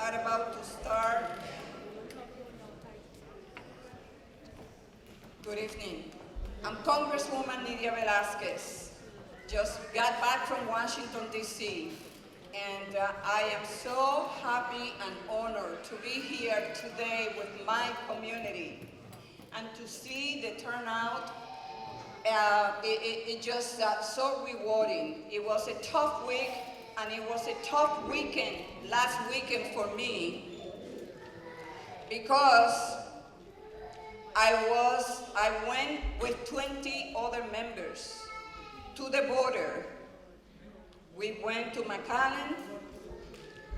not about to start. Good evening. I'm Congresswoman Nydia Velazquez. Just got back from Washington, D.C. And I am so happy and honored to be here today with my community and to see the turnout. It just so rewarding. It was a tough week, and it was a tough weekend, last weekend for me, because I went with 20 other members to the border. We went to McAllen,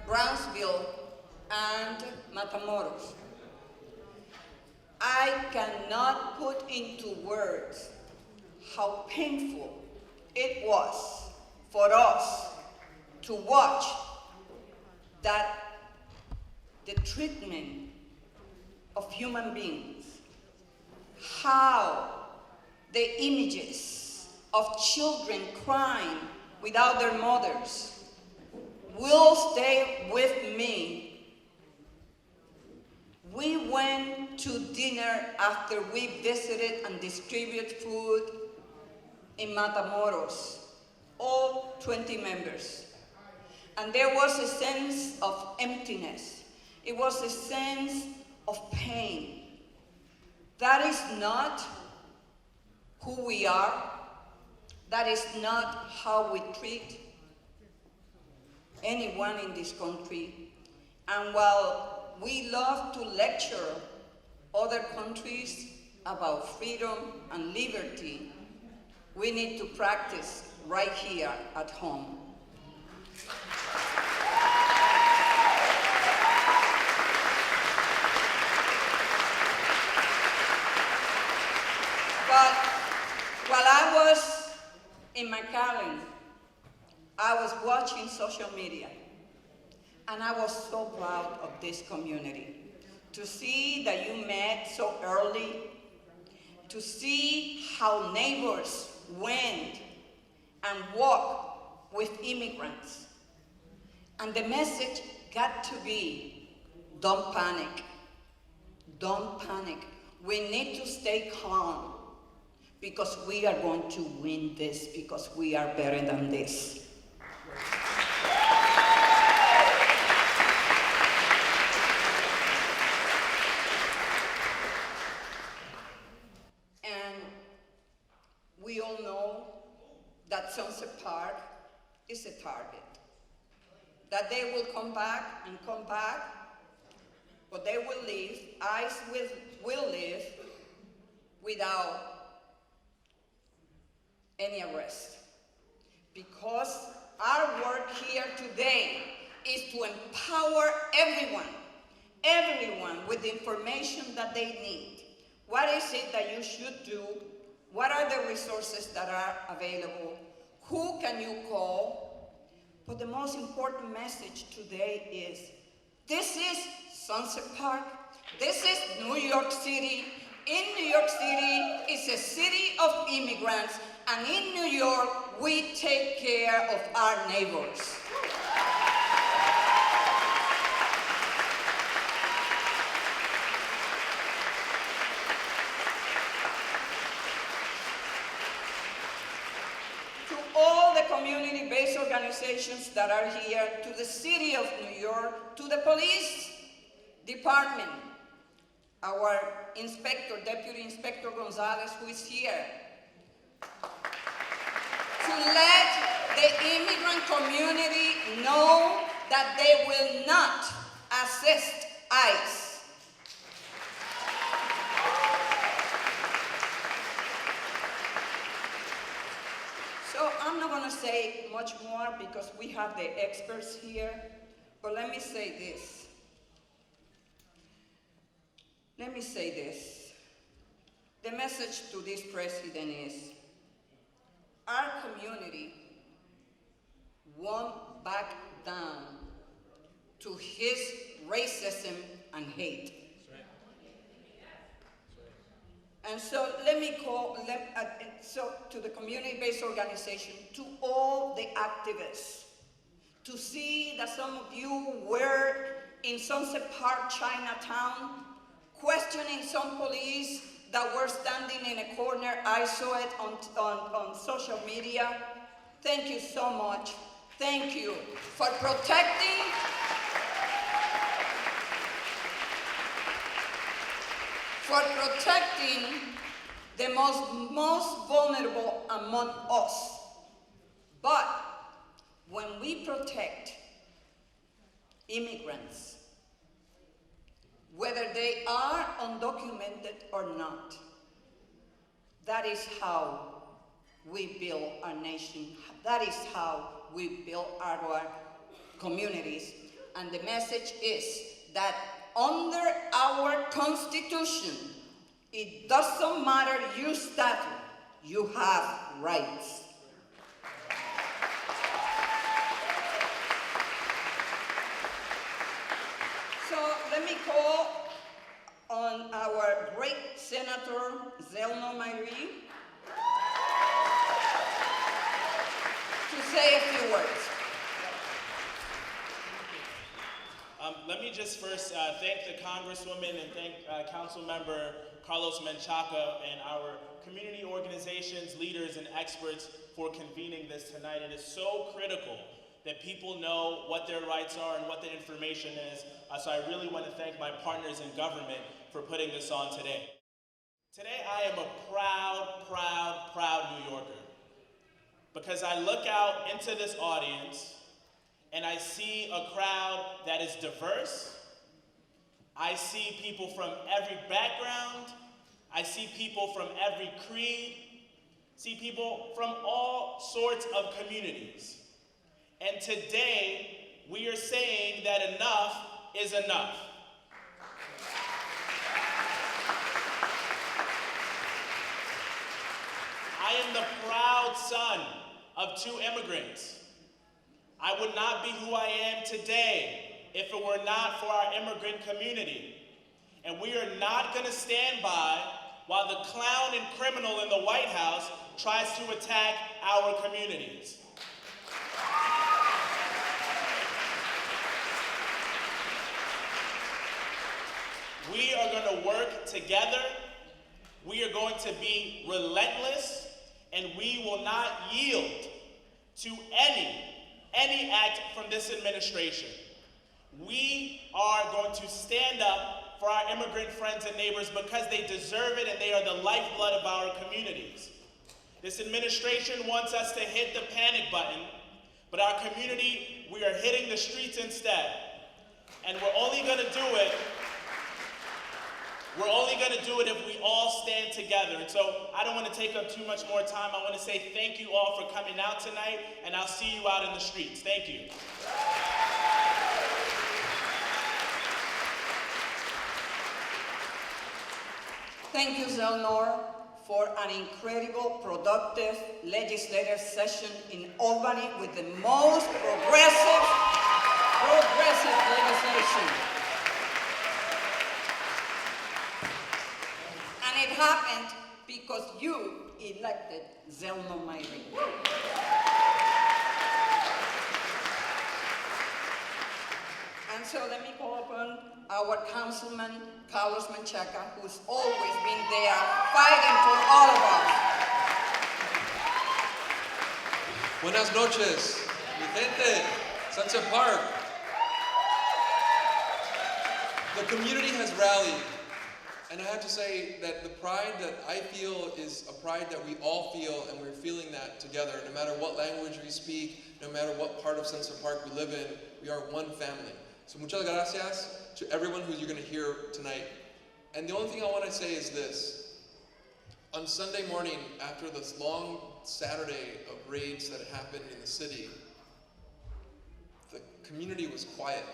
Brownsville, and Matamoros. I cannot put into words how painful it was for us to watch that the treatment of human beings, how the images of children crying without their mothers will stay with me. We went to dinner after we visited and distributed food in Matamoros, all 20 members. And there was a sense of emptiness. It was a sense of pain. That is not who we are. That is not how we treat anyone in this country. And while we love to lecture other countries about freedom and liberty, we need to practice right here at home. But while I was in McAllen, I was watching social media, and I was so proud of this community. To see that you met so early, to see how neighbors went and walked with immigrants. And the message got to be, don't panic. Don't panic. We need to stay calm, because we are going to win this, because we are better than this. And we all know that Sunset Park is a target, that they will come back and come back, but they will leave, ICE will live without any arrest. Because our work here today is to empower everyone with the information that they need. What is it that you should do? What are the resources that are available? Who can you call? But the most important message today is, this is Sunset Park. This is New York City. In New York City, it's a city of immigrants, and in New York, we take care of our neighbors. To all the community-based organizations that are here, to the city of New York, to the police department, our inspector, Deputy Inspector Gonzalez, who is here, to let the immigrant community know that they will not assist ICE. So I'm not going to say much more because we have the experts here, but let me say this. Let me say this. The message to this president is, our community won't back down to his racism and hate. And so let me call, to the community-based organization, to all the activists, to see that some of you wear in Sunset Park, Chinatown, questioning some police that were standing in a corner. I saw it on social media. Thank you so much. Thank you for protecting the most vulnerable among us. But when we protect immigrants, whether they are undocumented or not, that is how we build our nation. That is how we build our communities. And the message is that under our Constitution, it doesn't matter your status, you have rights. So let me call on our great Senator Zelnor Myrie to say a few words. Let me just first thank the Congresswoman and thank Councilmember Carlos Menchaca and our community organizations, leaders, and experts for convening this tonight. It is so critical that people know what their rights are and what the information is. So I really want to thank my partners in government for putting this on today. Today I am a proud New Yorker, because I look out into this audience and I see a crowd that is diverse. I see people from every background. I see people from every creed. See people from all sorts of communities. And today, we are saying that enough is enough. I am the proud son of 2 immigrants. I would not be who I am today if it were not for our immigrant community. And we are not going to stand by while the clown and criminal in the White House tries to attack our communities. We are going to work together. We are going to be relentless, and we will not yield to any act from this administration. We are going to stand up for our immigrant friends and neighbors because they deserve it and they are the lifeblood of our communities. This administration wants us to hit the panic button, but our community, we are hitting the streets instead. And we're only going to do it if we all stand together. And so I don't want to take up too much more time. I want to say thank you all for coming out tonight, and I'll see you out in the streets. Thank you. Thank you, Zelnor, for an incredible, productive legislative session in Albany with the most progressive legislation. And it happened because you elected Zelnor Myrie. And so let me call upon our Councilman, Carlos Menchaca, who's always been there fighting for all of us. Buenas noches, mi gente, Sunset Park. The community has rallied, and I have to say that the pride that I feel is a pride that we all feel, and we're feeling that together. No matter what language we speak, no matter what part of Sunset Park we live in, we are one family. So muchas gracias to everyone who you're going to hear tonight. And the only thing I want to say is this. On Sunday morning, after this long Saturday of raids that happened in the city, the community was quiet.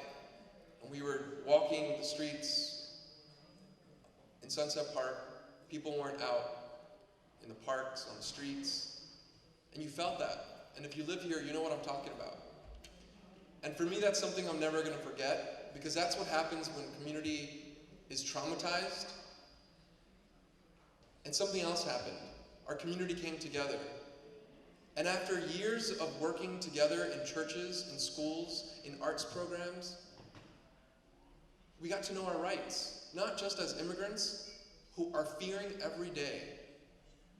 And we were walking the streets in Sunset Park. People weren't out in the parks, on the streets. And you felt that. And if you live here, you know what I'm talking about. And for me, that's something I'm never going to forget, because that's what happens when community is traumatized. And something else happened. Our community came together. And after years of working together in churches, in schools, in arts programs, We got to know our rights, not just as immigrants who are fearing every day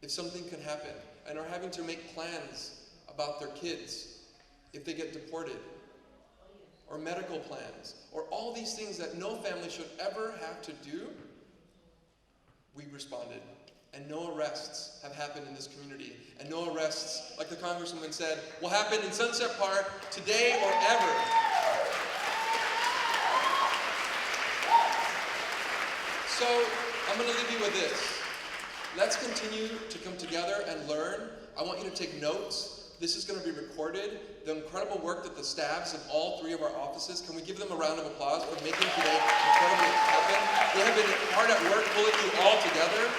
if something can happen and are having to make plans about their kids if they get deported, or medical plans, or all these things that no family should ever have to do. We responded, and no arrests have happened in this community, and no arrests, like the Congresswoman said, will happen in Sunset Park today or ever. So, I'm going to leave you with this. Let's continue to come together and learn. I want you to take notes. This is going to be recorded. The incredible work that the staffs of all 3 of our offices, can we give them a round of applause for making today incredibly happen? They have been hard at work pulling you all together.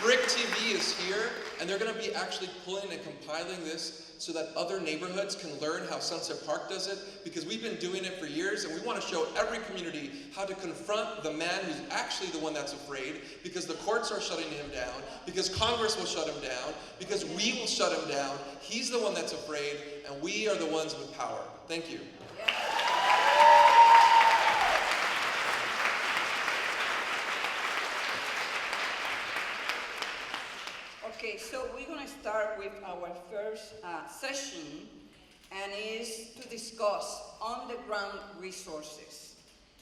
BRIC TV is here, and they're going to be actually pulling and compiling this so that other neighborhoods can learn how Sunset Park does it, because we've been doing it for years, and we want to show every community how to confront the man who's actually the one that's afraid, because the courts are shutting him down, because Congress will shut him down, because we will shut him down. He's the one that's afraid, and we are the ones with power. Thank you. Okay, so we're going to start with our first session, and is to discuss on-the-ground resources.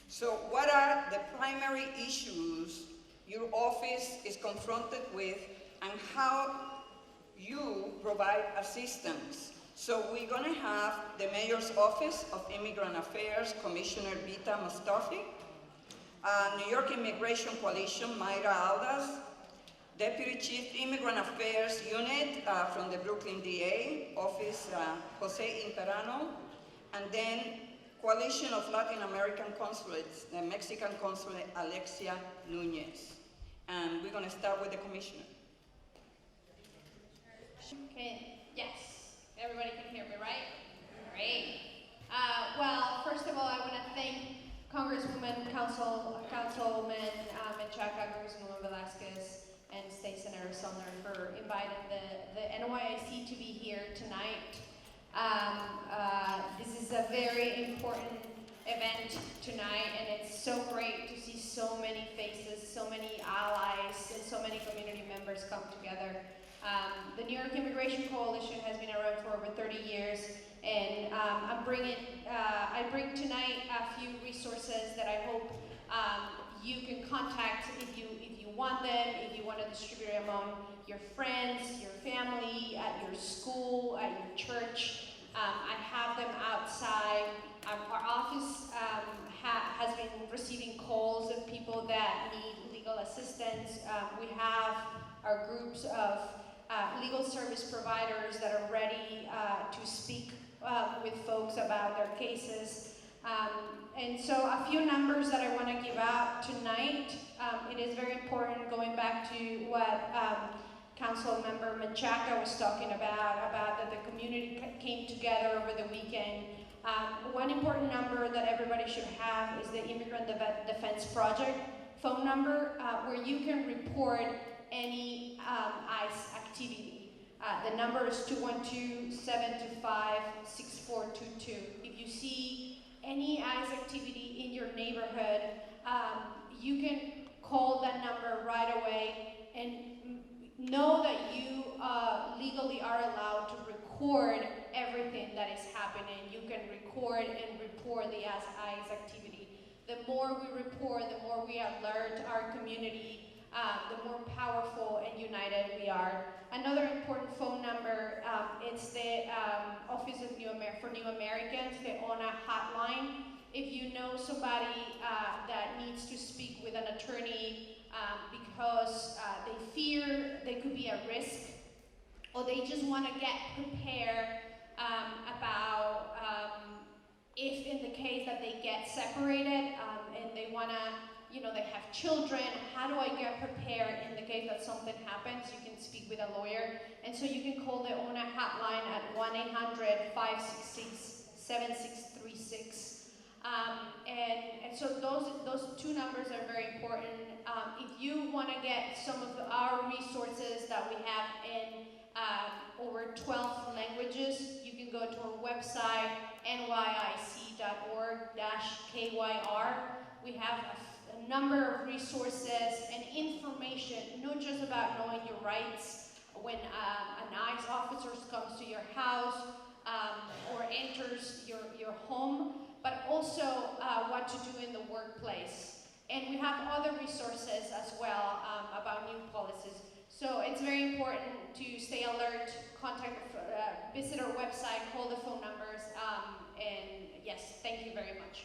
So what are the primary issues your office is confronted with, and how you provide assistance? So we're going to have the Mayor's Office of Immigrant Affairs, Commissioner Bitta Mostofi, New York Immigration Coalition, Mayra Aldas, Deputy Chief Immigrant Affairs Unit from the Brooklyn DA Office, Jose Interano, and then Coalition of Latin American Consulates, the Mexican Consulate, Alexia Nuñez. And we're going to start with the Commissioner. Okay, yes, everybody can hear me, right? Great. Well, first of all, I want to thank Congresswoman, Councilman Menchaca, Congresswoman Velazquez, and State Senator Zelnor for inviting the NYIC to be here tonight. This is a very important event tonight, and it's so great to see so many faces, so many allies, and so many community members come together. The New York Immigration Coalition has been around for over 30 years, and I bring tonight a few resources that I hope you can contact if you want them, if you want to distribute them among your friends, your family, at your school, at your church. I have them outside. Our office has been receiving calls of people that need legal assistance. We have our groups of legal service providers that are ready to speak with folks about their cases. And so a few numbers that I want to give out tonight. It is very important, going back to what Councilmember Menchaca was talking about that the community came together over the weekend. One important number that everybody should have is the Immigrant Defense Project phone number, where you can report any ICE activity. The number is 212-725-6422. If you see any ICE activity in your neighborhood, you can call that number right away and know that you legally are allowed to record everything that is happening. You can record and report the ICE activity. The more we report, the more we alert our community, the more powerful and united we are. Another important phone number is the Office of for New Americans, the ONA hotline. If you know somebody that needs to speak with an attorney because they fear they could be at risk, or they just want to get prepared about if in the case that they get separated and they want to, they have children, how do I get prepared in the case that something happens? You can speak with a lawyer. And so you can call the ONA hotline at 1-800-566-7636. And so those two numbers are very important. If you want to get some of our resources that we have in over 12 languages, you can go to our website, nyIC.org. change.org-KYR. We have a number of resources and information, not just about knowing your rights when an ICE officer comes to your house or enters your home, but also what to do in the workplace. And we have other resources as well about new policies. So it's very important to stay alert, visit our website, call the phone numbers, and yes, thank you very much.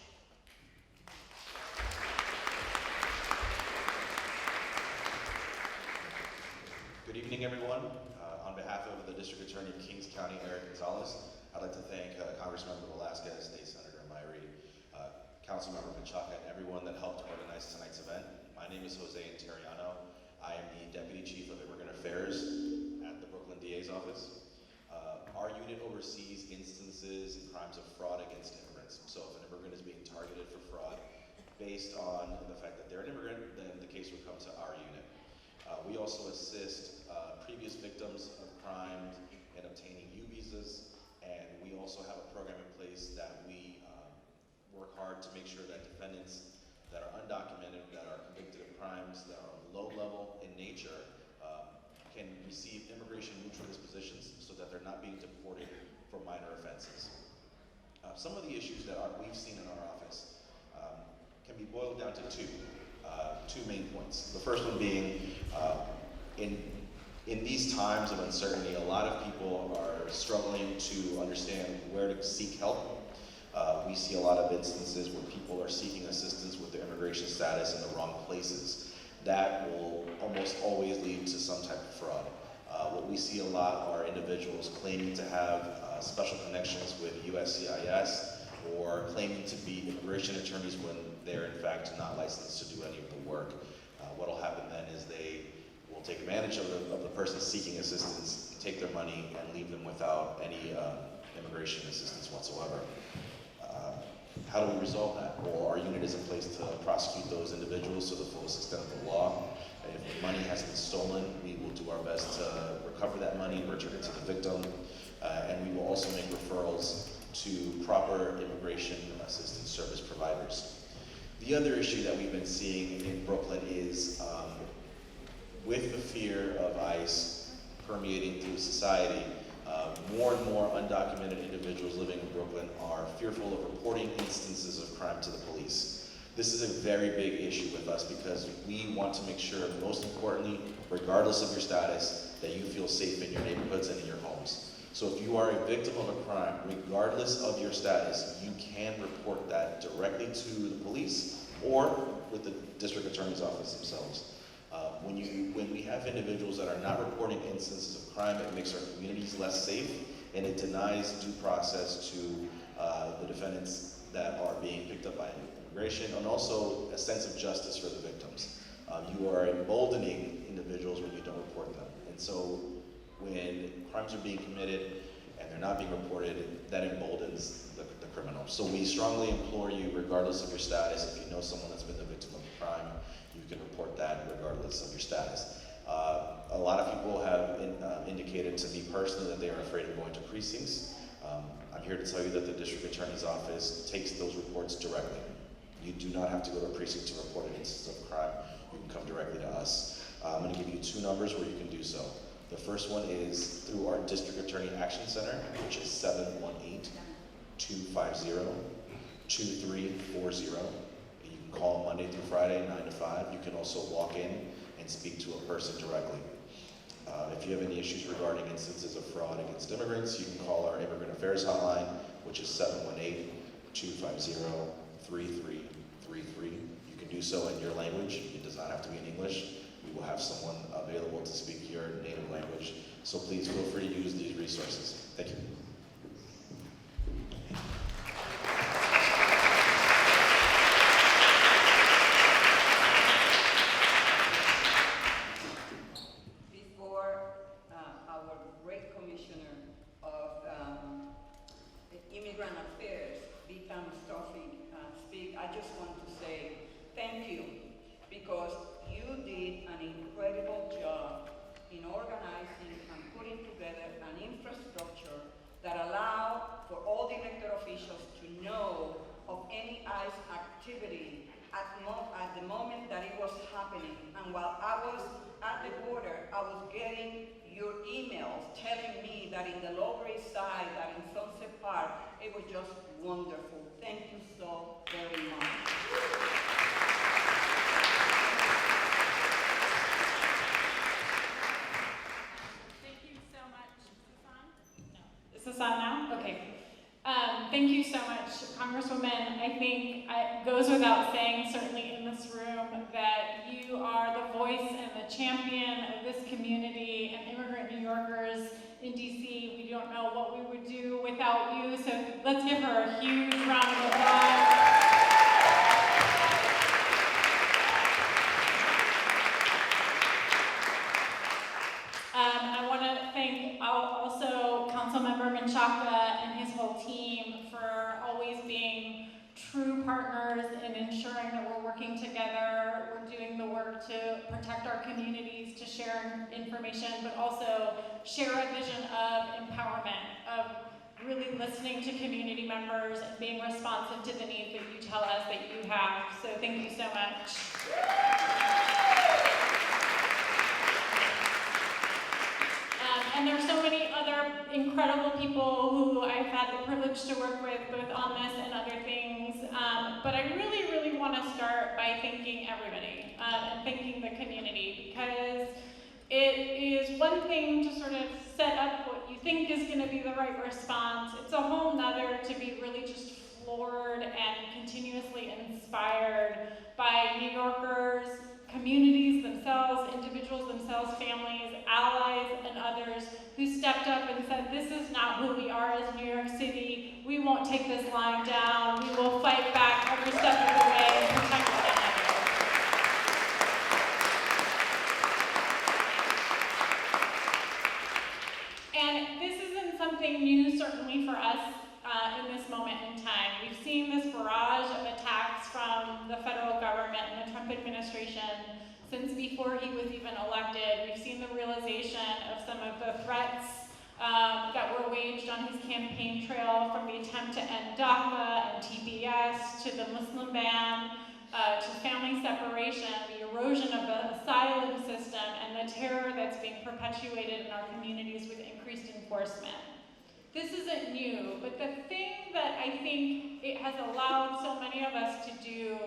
Good evening, everyone. On behalf of the District Attorney of Kings County, Eric Gonzalez, I'd like to thank Congresswoman Velazquez, State Senator Myrie, Councilmember Menchaca, and everyone that helped organize tonight's event. My name is Interano. I am the Deputy Chief of Immigrant Affairs at the Brooklyn DA's office. Our unit oversees instances and crimes of fraud against immigrants. So if an immigrant is being targeted for fraud based on the fact that they're an immigrant, then the case would come to our unit. We also assist previous victims of crime in obtaining U visas, and we also have a program in place that we work hard to make sure that defendants that are undocumented, that are convicted of crimes that are low level in nature, can receive immigration neutral dispositions so that they're not being deported for minor offenses. Some of the issues that we've seen in our office can be boiled down to two main points. The first one being, in these times of uncertainty, a lot of people are struggling to understand where to seek help. We see a lot of instances where people are seeking assistance with their immigration status in the wrong places. That will almost always lead to some type of fraud. What we see a lot are individuals claiming to have special connections with USCIS or claiming to be immigration attorneys when they're in fact not licensed to do any of the work. What will happen then is they will take advantage of the person seeking assistance, take their money, and leave them without any immigration assistance whatsoever. How do we resolve that? Well, our unit is in place to prosecute those individuals to the fullest extent of the law. If the money has been stolen, we will do our best to recover that money and return it to the victim. And we will also make referrals to proper immigration assistance service providers. The other issue that we've been seeing in Brooklyn is with the fear of ICE permeating through society, more and more undocumented individuals living in Brooklyn are fearful of reporting instances of crime to the police. This is a very big issue with us because we want to make sure, most importantly, regardless of your status, that you feel safe in your neighborhoods and in your homes. So if you are a victim of a crime, regardless of your status, you can report that directly to the police or with the district attorney's office themselves. When we have individuals that are not reporting instances of crime, it makes our communities less safe, and it denies due process to the defendants that are being picked up by immigration, and also a sense of justice for the victims. You are emboldening individuals when you don't report them. And so when crimes are being committed and they're not being reported, that emboldens the criminal. So we strongly implore you, regardless of your status, if you know someone that's been the victim of a crime, you can report that regardless of your status. A lot of people have indicated to me personally that they are afraid of going to precincts. I'm here to tell you that the district attorney's office takes those reports directly. You do not have to go to a precinct to report an instance of crime. You can come directly to us. I'm going to give you two numbers where you can do so. The first one is through our District Attorney Action Center, which is 718-250-2340. You can call Monday through Friday, 9 to 5. You can also walk in and speak to a person directly. If you have any issues regarding instances of fraud against immigrants, you can call our Immigrant Affairs Hotline, which is 718-250-3333. You can do so in your language. It does not have to be in English. We will have someone available to speak your native language. So please feel free to use these resources. Thank you. Our great Commissioner of Immigrant Affairs, Bitta Mostofi, speak, I just want to say thank you, because you did an incredible job in organizing and putting together an infrastructure that allowed for all the elected officials to know the Lower East Side, that in Sunset Park. It was just wonderful. Thank you so very much. Thank you so much. Is this on now? Okay. Thank you so much, Congresswoman. I think it goes without saying, certainly in this room, that you are the voice and the champion of this community and immigrant New Yorkers in DC. We don't know what we would do without you, so let's give her a huge round of applause. I want to thank also Councilmember Menchaca and his whole team for always being true partners in ensuring that we're working together, we're doing the work to protect our communities, to share information, but also share a vision of empowerment, of really listening to community members and being responsive to the needs that you tell us that you have. So thank you so much. And there's so many other incredible people who I've had the privilege to work with, both on this and other things. But I really, really want to start by thanking everybody and thanking the community, because it is one thing to sort of set up what you think is going to be the right response. It's a whole nother to be really just floored and continuously inspired by New Yorkers, communities themselves, individuals themselves, families, allies, and others who stepped up and said, this is not who we are as New York City. We won't take this lying down. We will fight back every step of the way and protect one another. And this isn't something new, certainly for us, in this moment in time. We've seen this barrage of attacks from the federal government and the Trump administration since before he was even elected. We've seen the realization of some of the threats that were waged on his campaign trail, from the attempt to end DACA and TPS, to the Muslim ban, to family separation, the erosion of the asylum system, and the terror that's being perpetuated in our communities with increased enforcement. This isn't new, but the thing that I think it has allowed so many of us to do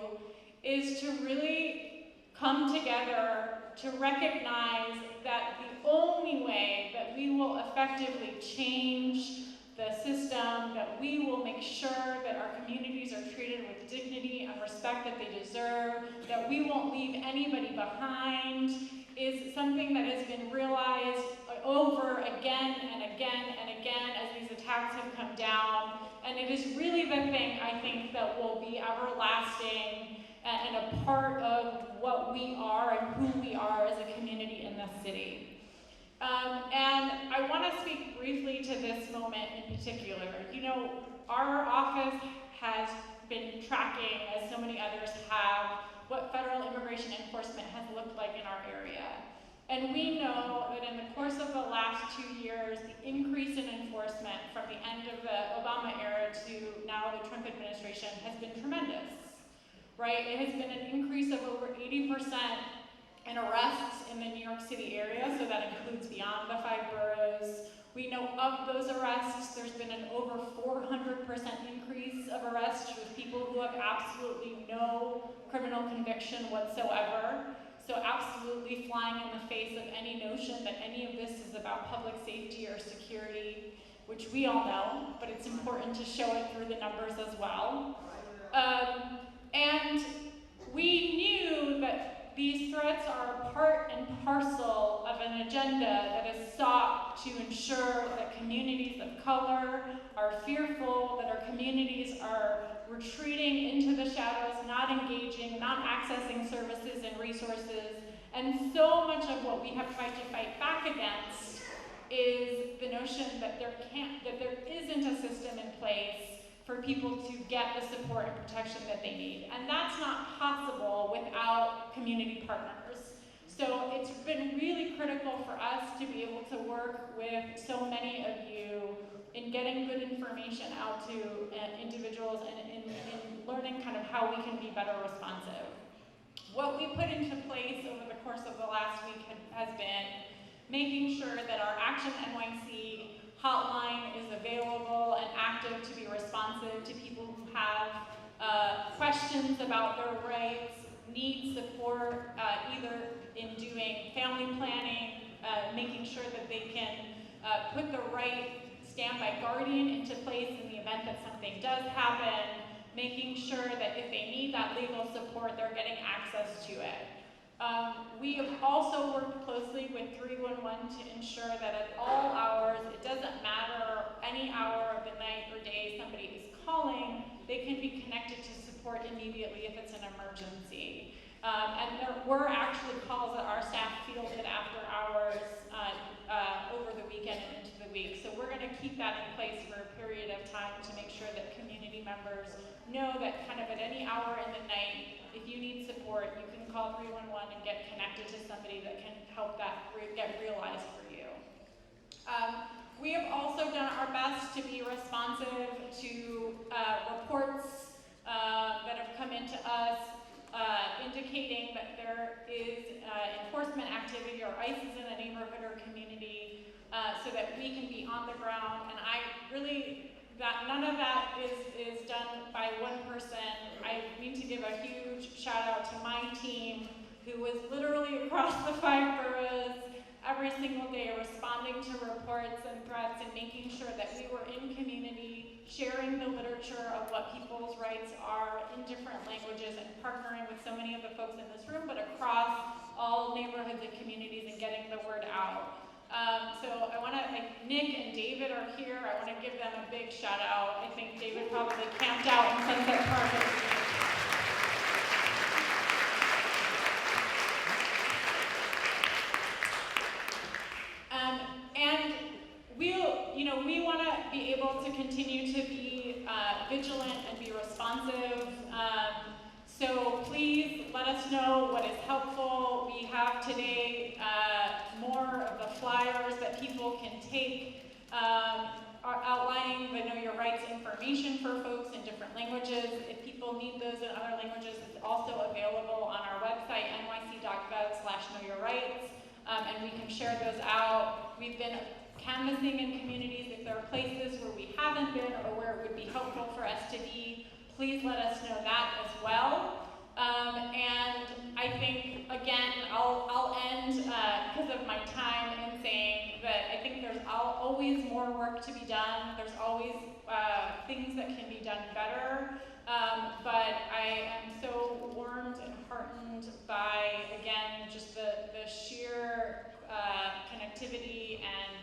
is to really come together to recognize that the only way that we will effectively change the system, that we will make sure that our communities are treated with dignity and respect that they deserve, that we won't leave anybody behind, is something that has been realized over again and again and again as these attacks have come down. And it is really the thing, I think, that will be everlasting and a part of what we are and who we are as a community in this city. And I want to speak briefly to this moment in particular. You know, our office has been tracking, as so many others have, what federal immigration enforcement has looked like in our area. And we know that in the course of the last 2 years, the increase in enforcement from the end of the Obama era to now the Trump administration has been tremendous, right? It has been an increase of over 80% in arrests in the New York City area, so that includes beyond the 5 boroughs. We know of those arrests, there's been an over 400% increase of arrests with people who have absolutely no criminal conviction whatsoever. So absolutely flying in the face of any notion that any of this is about public safety or security, which we all know, but it's important to show it through the numbers as well. And we knew that these threats are part and parcel of an agenda that is sought to ensure that communities of color are fearful, that our communities are retreating into the shadows, not engaging, not accessing services and resources. And so much of what we have tried to fight back against is the notion that there isn't a system in place for people to get the support and protection that they need. And that's not possible without community partners. So it's been really critical for us to be able to work with so many of you in getting good information out to individuals and in learning kind of how we can be better responsive. What we put into place over the course of the last week has been making sure that our Action NYC hotline is available and active to be responsive to people who have questions about their rights, need support either in doing family planning, making sure that they can put the right standby guardian into place in the event that something does happen, making sure that if they need that legal support, they're getting access to it. We have also worked closely with 311 to ensure that at all hours, it doesn't matter any hour of the night or day somebody is calling, they can be connected to support immediately if it's an emergency. And there were actually calls that our staff fielded after hours over the weekend and into the week. So we're going to keep that in place for a period of time to make sure that community members know that kind of at any hour in the night, if you need support, you can call 311 and get connected to somebody that can help that get realized for you. We have also done our best to be responsive to reports that have come into us indicating that there is enforcement activity or ICE is in a neighborhood or community so that we can be on the ground. And I really, none of that is done by one person. I need to give a huge shout out to my team who was literally across the 5 boroughs every single day responding to reports and threats and making sure that we were in community, sharing the literature of what people's rights are in different languages and partnering with so many of the folks in this room, but across all neighborhoods and communities and getting the word out. So I want to, Nick and David are here. I want to give them a big shout out. I think David probably camped out in Sunset Park. And we want to be able to continue to be vigilant and be responsive. So please let us know what is helpful. We have today more of the flyers that people can take are outlining the Know Your Rights information for folks in different languages. If people need those in other languages, it's also available on our website, nyc.gov/knowyourrights, and we can share those out. We've been canvassing in communities. If there are places where we haven't been or where it would be helpful for us to be, please let us know that as well. And I think, again, I'll end because of my time in saying that I think there's always more work to be done. There's always things that can be done better. But I am so warmed and heartened by, again, just the sheer connectivity and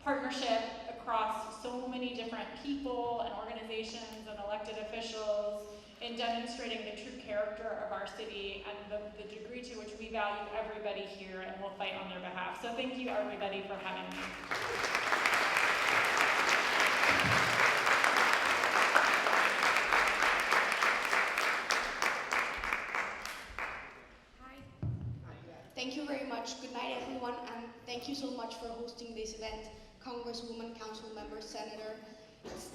partnership across so many different people and organizations and elected officials in demonstrating the true character of our city and the degree to which we value everybody here and will fight on their behalf. So thank you everybody for having me. Thank you very much. Good night, everyone, and thank you so much for hosting this event, Congresswoman, Council Member, Senator.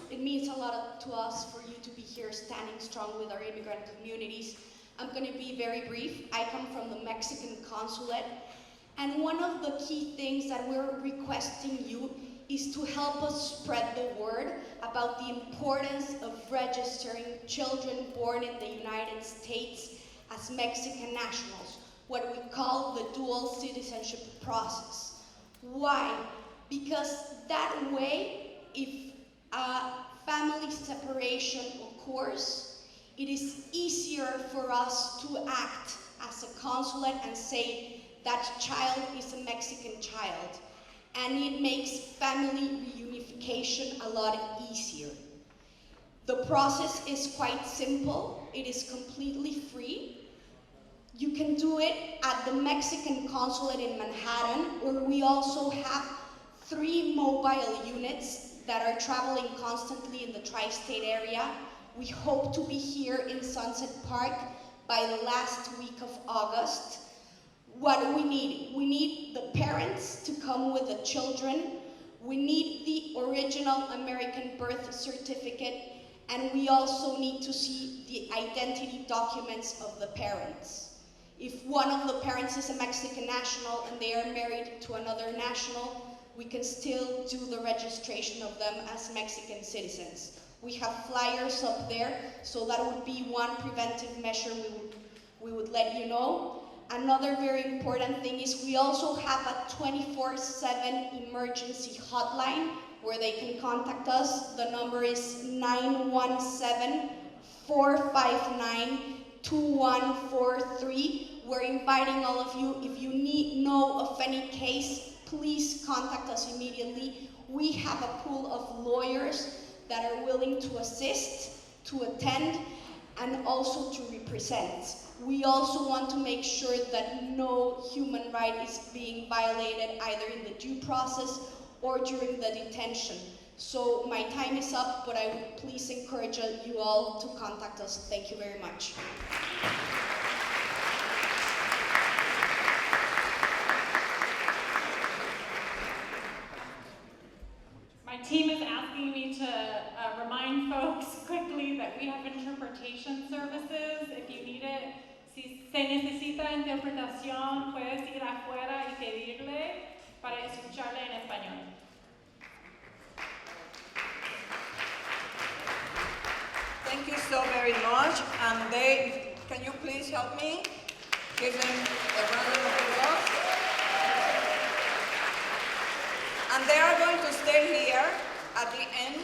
It means a lot to us for you to be here standing strong with our immigrant communities. I'm going to be very brief. I come from the Mexican Consulate, and one of the key things that we're requesting you is to help us spread the word about the importance of registering children born in the United States as Mexican nationals, what we call the dual citizenship process. Why? Because that way, if family separation occurs, it is easier for us to act as a consulate and say that child is a Mexican child. And it makes family reunification a lot easier. The process is quite simple. It is completely free. You can do it at the Mexican Consulate in Manhattan, where we also have 3 mobile units that are traveling constantly in the tri-state area. We hope to be here in Sunset Park by the last week of August. What do we need? We need the parents to come with the children. We need the original American birth certificate, and we also need to see the identity documents of the parents. If one of the parents is a Mexican national and they are married to another national, we can still do the registration of them as Mexican citizens. We have flyers up there, so that would be one preventive measure we would let you know. Another very important thing is we also have a 24/7 emergency hotline where they can contact us. The number is 917-459-2143. We're inviting all of you, if you know of any case, please contact us immediately. We have a pool of lawyers that are willing to assist, to attend, and also to represent. We also want to make sure that no human right is being violated either in the due process or during the detention. So my time is up, but I would please encourage you all to contact us. Thank you very much. My team is asking me to remind folks quickly that we have interpretation services. If you need it, si se necesita interpretación, puedes ir afuera y pedirle para escucharle en español. Thank you so very much. And Dave, can you please help me? Give them a round of applause. And they are going to stay here at the end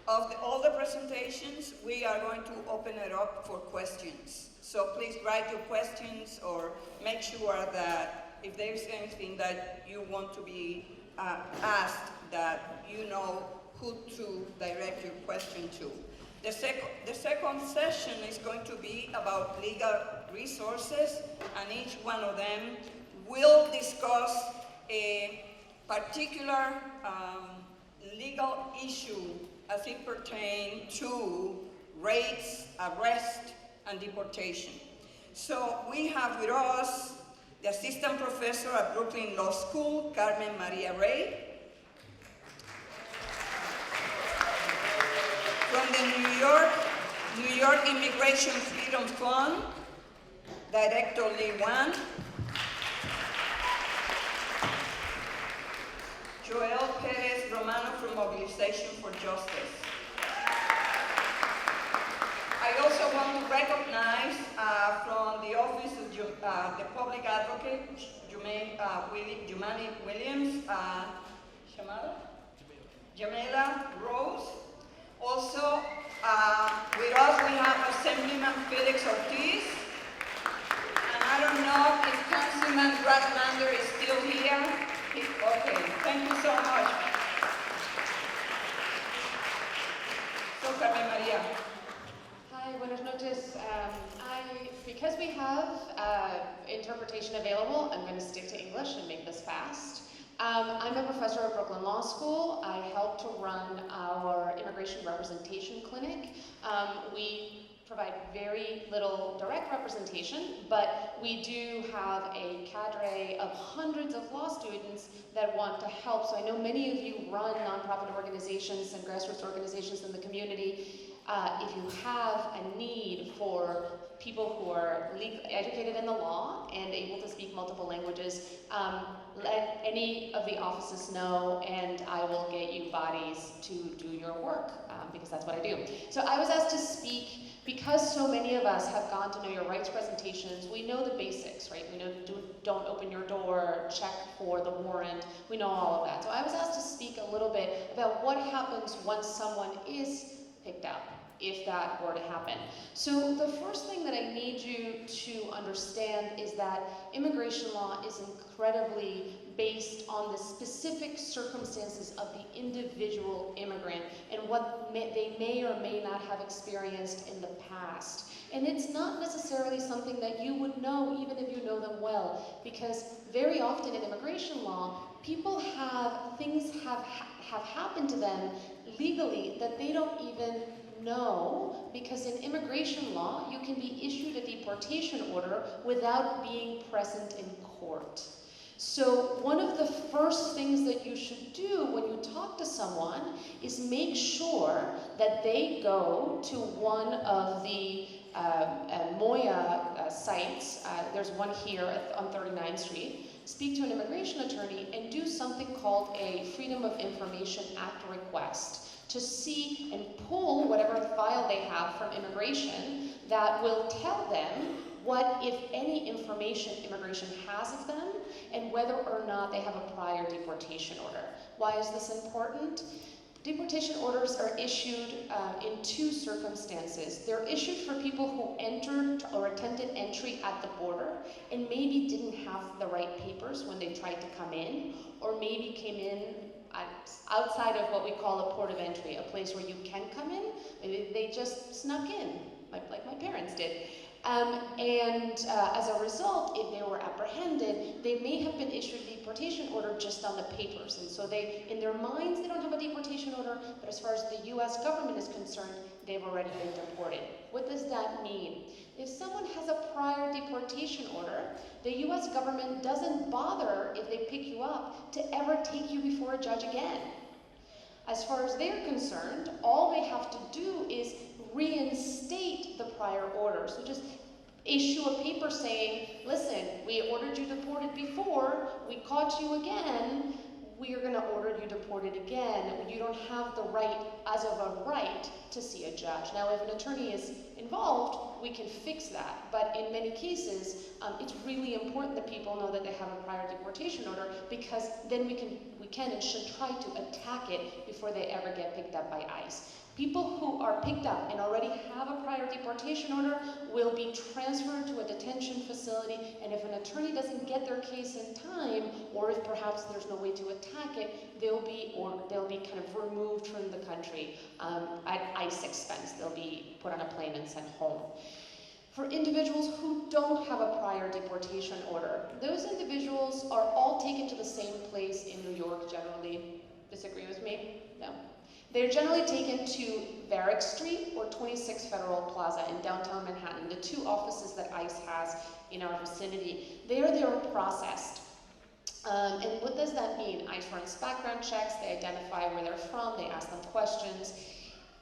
of all the presentations. We are going to open it up for questions. So please write your questions or make sure that if there's anything that you want to be asked, that you know who to direct your question to. The second session is going to be about legal resources, and each one of them will discuss a particular legal issue as it pertains to raids, arrest, and deportation. So we have with us the assistant professor at Brooklyn Law School, Carmen Maria Rey. From the New York Immigration Freedom Fund, Director Lee Wan. Joel Perez Romano from Mobilization for Justice. I also want to recognize from the Office of the Public Advocate, Jumani Williams, Jamela Rose. Also, with us we have Assemblyman Felix Ortiz. And I don't know if Councilman Bradlander is still here. Okay, thank you so much. So, Carmen Maria. Hi, buenas noches. Because we have interpretation available, I'm going to stick to English and make this fast. I'm a professor at Brooklyn Law School. I help to run our immigration representation clinic. We provide very little direct representation, but we do have a cadre of hundreds of law students that want to help. So I know many of you run nonprofit organizations and grassroots organizations in the community. If you have a need for people who are educated in the law and able to speak multiple languages, let any of the offices know, and I will get you bodies to do your work, because that's what I do. So I was asked to speak because so many of us have gone to Know Your Rights presentations. We know the basics, right? We know don't open your door, check for the warrant. We know all of that. So I was asked to speak a little bit about what happens once someone is picked up, if that were to happen. So the first thing that I need you to understand is that immigration law is incredibly based on the specific circumstances of the individual immigrant and what they may or may not have experienced in the past. And it's not necessarily something that you would know even if you know them well, because very often in immigration law, people things have happened to them legally that they don't even know, because in immigration law, you can be issued a deportation order without being present in court. So one of the first things that you should do when you talk to someone is make sure that they go to one of the MOYA sites. There's one here on 39th Street. Speak to an immigration attorney and do something called a Freedom of Information Act request to see and pull whatever file they have from immigration that will tell them what, if any, information immigration has of them and whether or not they have a prior deportation order. Why is this important? Deportation orders are issued in two circumstances. They're issued for people who entered or attempted entry at the border and maybe didn't have the right papers when they tried to come in, or maybe came in outside of what we call a port of entry, a place where you can come in. Maybe they just snuck in, like my parents did. As a result, if they were apprehended, they may have been issued a deportation order just on the papers. And so in their minds, they don't have a deportation order, but as far as the US government is concerned, they've already been deported. What does that mean? If someone has a prior deportation order, the US government doesn't bother, if they pick you up, to ever take you before a judge again. As far as they're concerned, all they have to do is reinstate the prior order. So just issue a paper saying, listen, we ordered you deported before, we caught you again, we are going to order you deported again. You don't have the right, as of a right, to see a judge. Now, if an attorney is involved, we can fix that. But in many cases, it's really important that people know that they have a prior deportation order, because then we can and should try to attack it before they ever get picked up by ICE. People who are picked up and already have a prior deportation order will be transferred to a detention facility, and if an attorney doesn't get their case in time, or if perhaps there's no way to attack it, they'll be kind of removed from the country at ICE expense. They'll be put on a plane and sent home. For individuals who don't have a prior deportation order, those individuals are all taken to the same place in New York generally. Disagree with me? No. They're generally taken to BRIC Street or 26 Federal Plaza in downtown Manhattan, the two offices that ICE has in our vicinity. There they are processed. And what does that mean? ICE runs background checks, they identify where they're from, they ask them questions.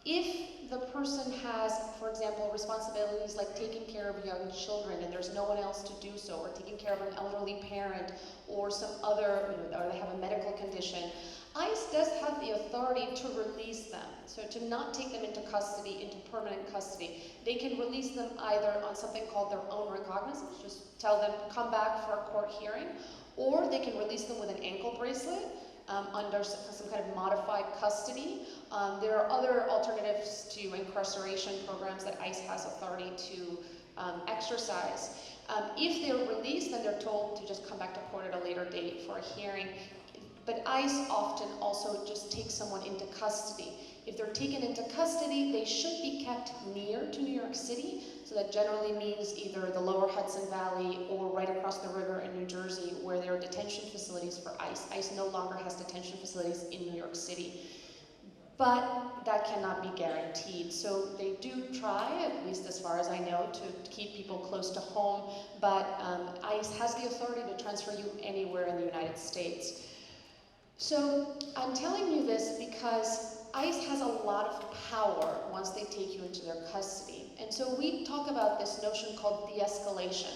If the person has, for example, responsibilities like taking care of young children and there's no one else to do so, or taking care of an elderly parent, or some other, or they have a medical condition, ICE does have the authority to release them, so to not take them into custody, into permanent custody. They can release them either on something called their own recognizance, just tell them, come back for a court hearing, or they can release them with an ankle bracelet under some kind of modified custody. There are other alternatives to incarceration programs that ICE has authority to exercise. If they're released, then they're told to just come back to court at a later date for a hearing. But ICE often also just takes someone into custody. If they're taken into custody, they should be kept near to New York City. So that generally means either the lower Hudson Valley or right across the river in New Jersey, where there are detention facilities for ICE. ICE no longer has detention facilities in New York City. But that cannot be guaranteed. So they do try, at least as far as I know, to keep people close to home. But ICE has the authority to transfer you anywhere in the United States. So I'm telling you this because ICE has a lot of power once they take you into their custody. And so we talk about this notion called de-escalation.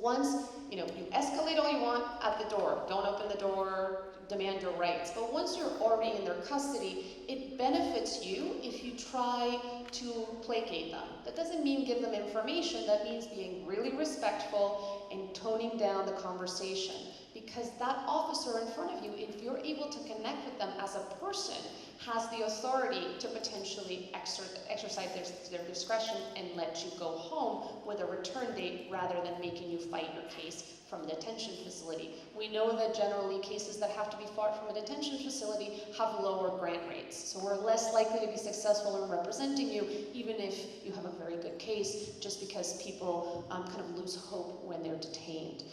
Once, you escalate all you want at the door. Don't open the door, demand your rights. But once you're already in their custody, it benefits you if you try to placate them. That doesn't mean give them information. That means being really respectful and toning down the conversation. Because that officer in front of you, if you're able to connect with them as a person, has the authority to potentially exercise their discretion and let you go home with a return date rather than making you fight your case from a detention facility. We know that generally cases that have to be fought from a detention facility have lower grant rates. So we're less likely to be successful in representing you, even if you have a very good case, just because people kind of lose hope when they're detained.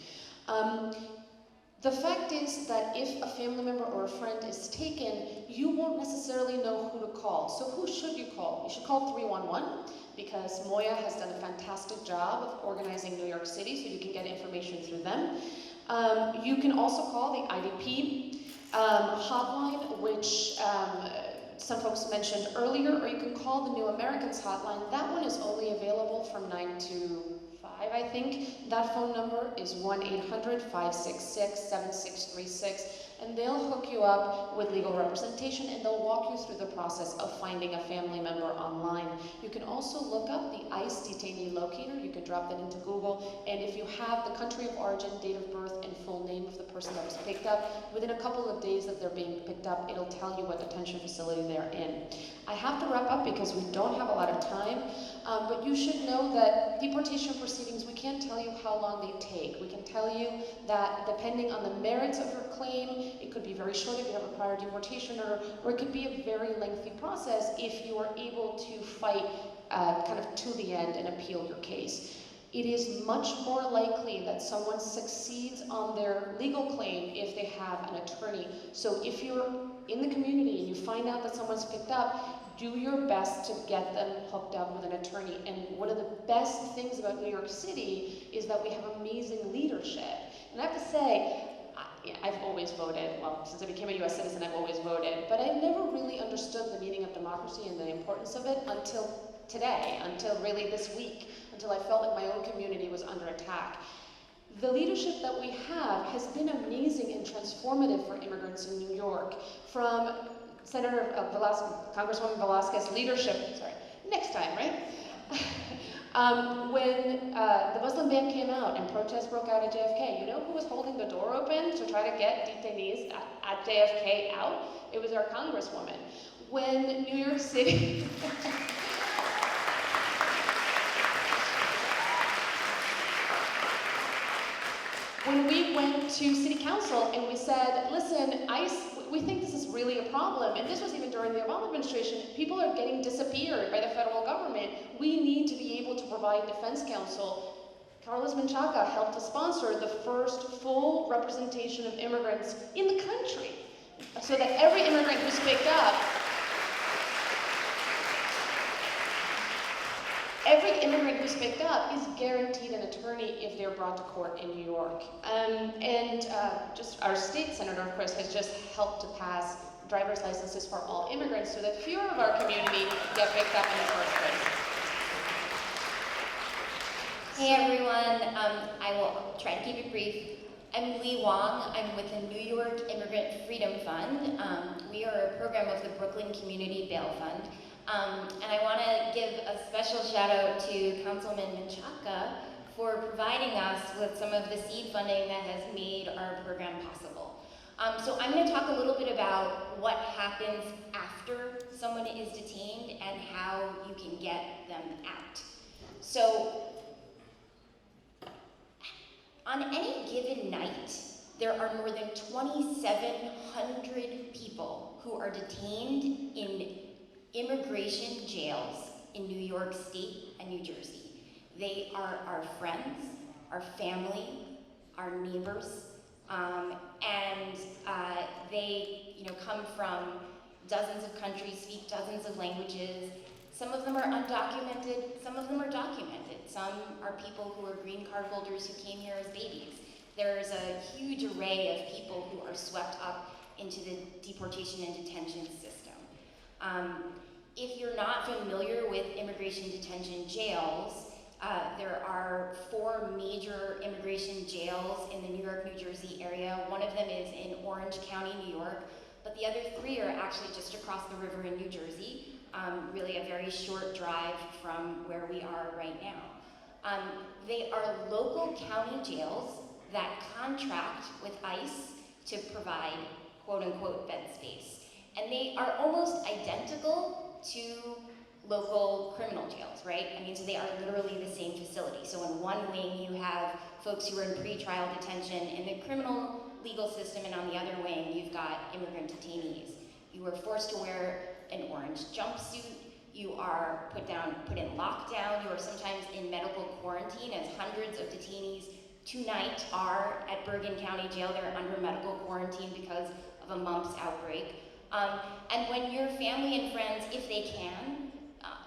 The fact is that if a family member or a friend is taken, you won't necessarily know who to call. So who should you call? You should call 311 because Moya has done a fantastic job of organizing New York City, so you can get information through them. You can also call the IDP hotline, which some folks mentioned earlier, or you can call the New Americans hotline. That one is only available from 9 to 5, I think. That phone number is 1-800-566-7636. And they'll hook you up with legal representation, and they'll walk you through the process of finding a family member online. You can also look up the ICE detainee locator. You can drop that into Google, and if you have the country of origin, date of birth, and full name of the person that was picked up, within a couple of days that they're being picked up, it'll tell you what detention facility they're in. I have to wrap up because we don't have a lot of time, but you should know that deportation proceedings, we can't tell you how long they take. We can tell you that depending on the merits of your claim, it could be very short if you have a prior deportation order, or it could be a very lengthy process if you are able to fight kind of to the end and appeal your case. It is much more likely that someone succeeds on their legal claim if they have an attorney. So if you're in the community and you find out that someone's picked up, do your best to get them hooked up with an attorney. And one of the best things about New York City is that we have amazing leadership. And I have to say, I've always voted. Well, since I became a US citizen, I've always voted. But I never really understood the meaning of democracy and the importance of it until today, until really this week, until I felt like my own community was under attack. The leadership that we have has been amazing and transformative for immigrants in New York. From Congresswoman Velazquez leadership, next time, right? When the Muslim ban came out and protests broke out at JFK, you know who was holding the door open to try to get detainees at JFK out? It was our Congresswoman. When New York City... When we went to City Council and we said, listen, ICE, we think this is really a problem, and this was even during the Obama administration, people are getting disappeared by the federal government. We need to be able to provide defense counsel. Carlos Menchaca helped to sponsor the first full representation of immigrants in the country, so that every immigrant who's picked up, is guaranteed an attorney if they're brought to court in New York. Just our state senator, of course, has just helped to pass driver's licenses for all immigrants so that fewer of our community get picked up in the first place. Hey everyone, I will try to keep it brief. I'm Lee Wong. I'm with the New York Immigrant Freedom Fund. We are a program of the Brooklyn Community Bail Fund. And I want to give a special shout out to Councilman Menchaca for providing us with some of the seed funding that has made our program possible. So I'm going to talk a little bit about what happens after someone is detained and how you can get them out. So on any given night, there are more than 2,700 people who are detained in immigration jails in New York State and New Jersey. They are our friends, our family, our neighbors, and they come from dozens of countries, speak dozens of languages. Some of them are undocumented, some of them are documented. Some are people who are green card holders who came here as babies. There's a huge array of people who are swept up into the deportation and detention system. If you're not familiar with immigration detention jails, there are 4 major immigration jails in the New York, New Jersey area. One of them is in Orange County, New York, but the other 3 are actually just across the river in New Jersey, really a very short drive from where we are right now. They are local county jails that contract with ICE to provide quote-unquote bed space. And they are almost identical to local criminal jails, right? I mean, so they are literally the same facility. So in one wing, you have folks who are in pretrial detention in the criminal legal system, and on the other wing, you've got immigrant detainees. You are forced to wear an orange jumpsuit. You are put in lockdown. You are sometimes in medical quarantine, as hundreds of detainees tonight are at Bergen County Jail. They're under medical quarantine because of a mumps outbreak. And when your family and friends, if they can,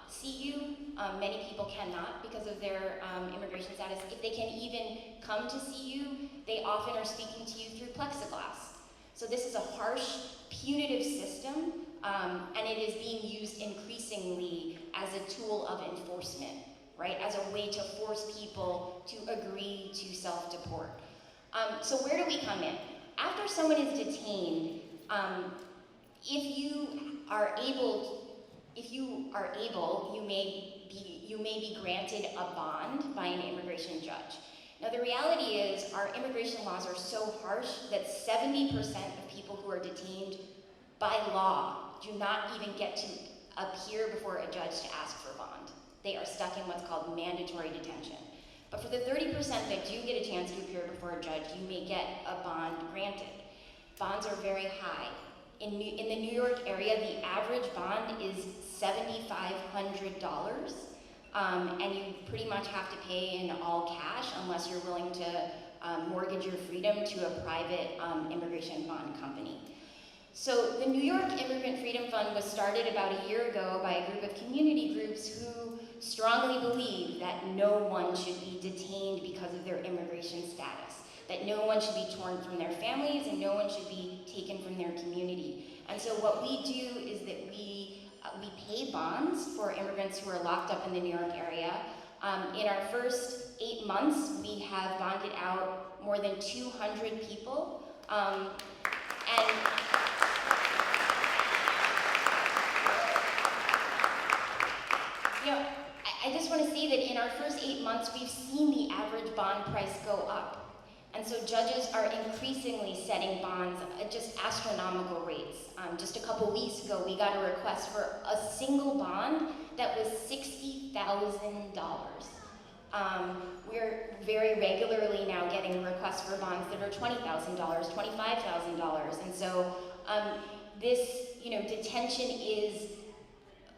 see you, many people cannot because of their immigration status. If they can even come to see you, they often are speaking to you through plexiglass. So this is a harsh, punitive system and it is being used increasingly as a tool of enforcement, right? As a way to force people to agree to self-deport. So where do we come in? After someone is detained, if you are able, you may be granted a bond by an immigration judge. Now the reality is our immigration laws are so harsh that 70% of people who are detained by law do not even get to appear before a judge to ask for bond. They are stuck in what's called mandatory detention. But for the 30% that do get a chance to appear before a judge, you may get a bond granted. Bonds are very high. In the New York area, the average bond is $7,500, and you pretty much have to pay in all cash unless you're willing to mortgage your freedom to a private immigration bond company. So the New York Immigrant Freedom Fund was started about a year ago by a group of community groups who strongly believe that no one should be detained because of their immigration status, that no one should be torn from their families and no one should be taken from their community. And so what we do is that we pay bonds for immigrants who are locked up in the New York area. In our first 8 months, we have bonded out more than 200 people. I just want to say that in our first 8 months, we've seen the average bond price go up. And so judges are increasingly setting bonds at just astronomical rates. Just a couple weeks ago, we got a request for a single bond that was $60,000. We're very regularly now getting requests for bonds that are $20,000, $25,000. And so this, detention is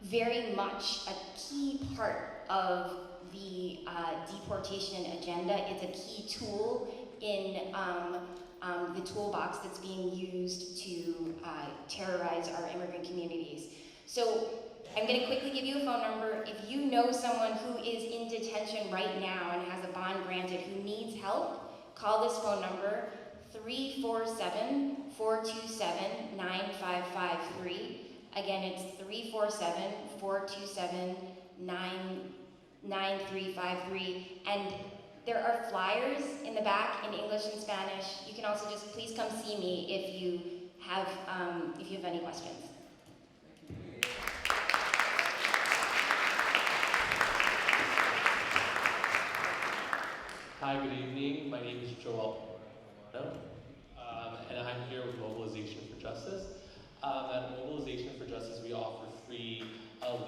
very much a key part of the deportation agenda. It's a key tool in the toolbox that's being used to terrorize our immigrant communities. So I'm going to quickly give you a phone number. If you know someone who is in detention right now and has a bond granted who needs help, call this phone number, 347-427-9553. Again, it's 347-427-9353. And there are flyers in the back in English and Spanish. You can also just please come see me if you have any questions. Hi, good evening. My name is Joel, and I'm here with Mobilization for Justice. At Mobilization for Justice, we offer free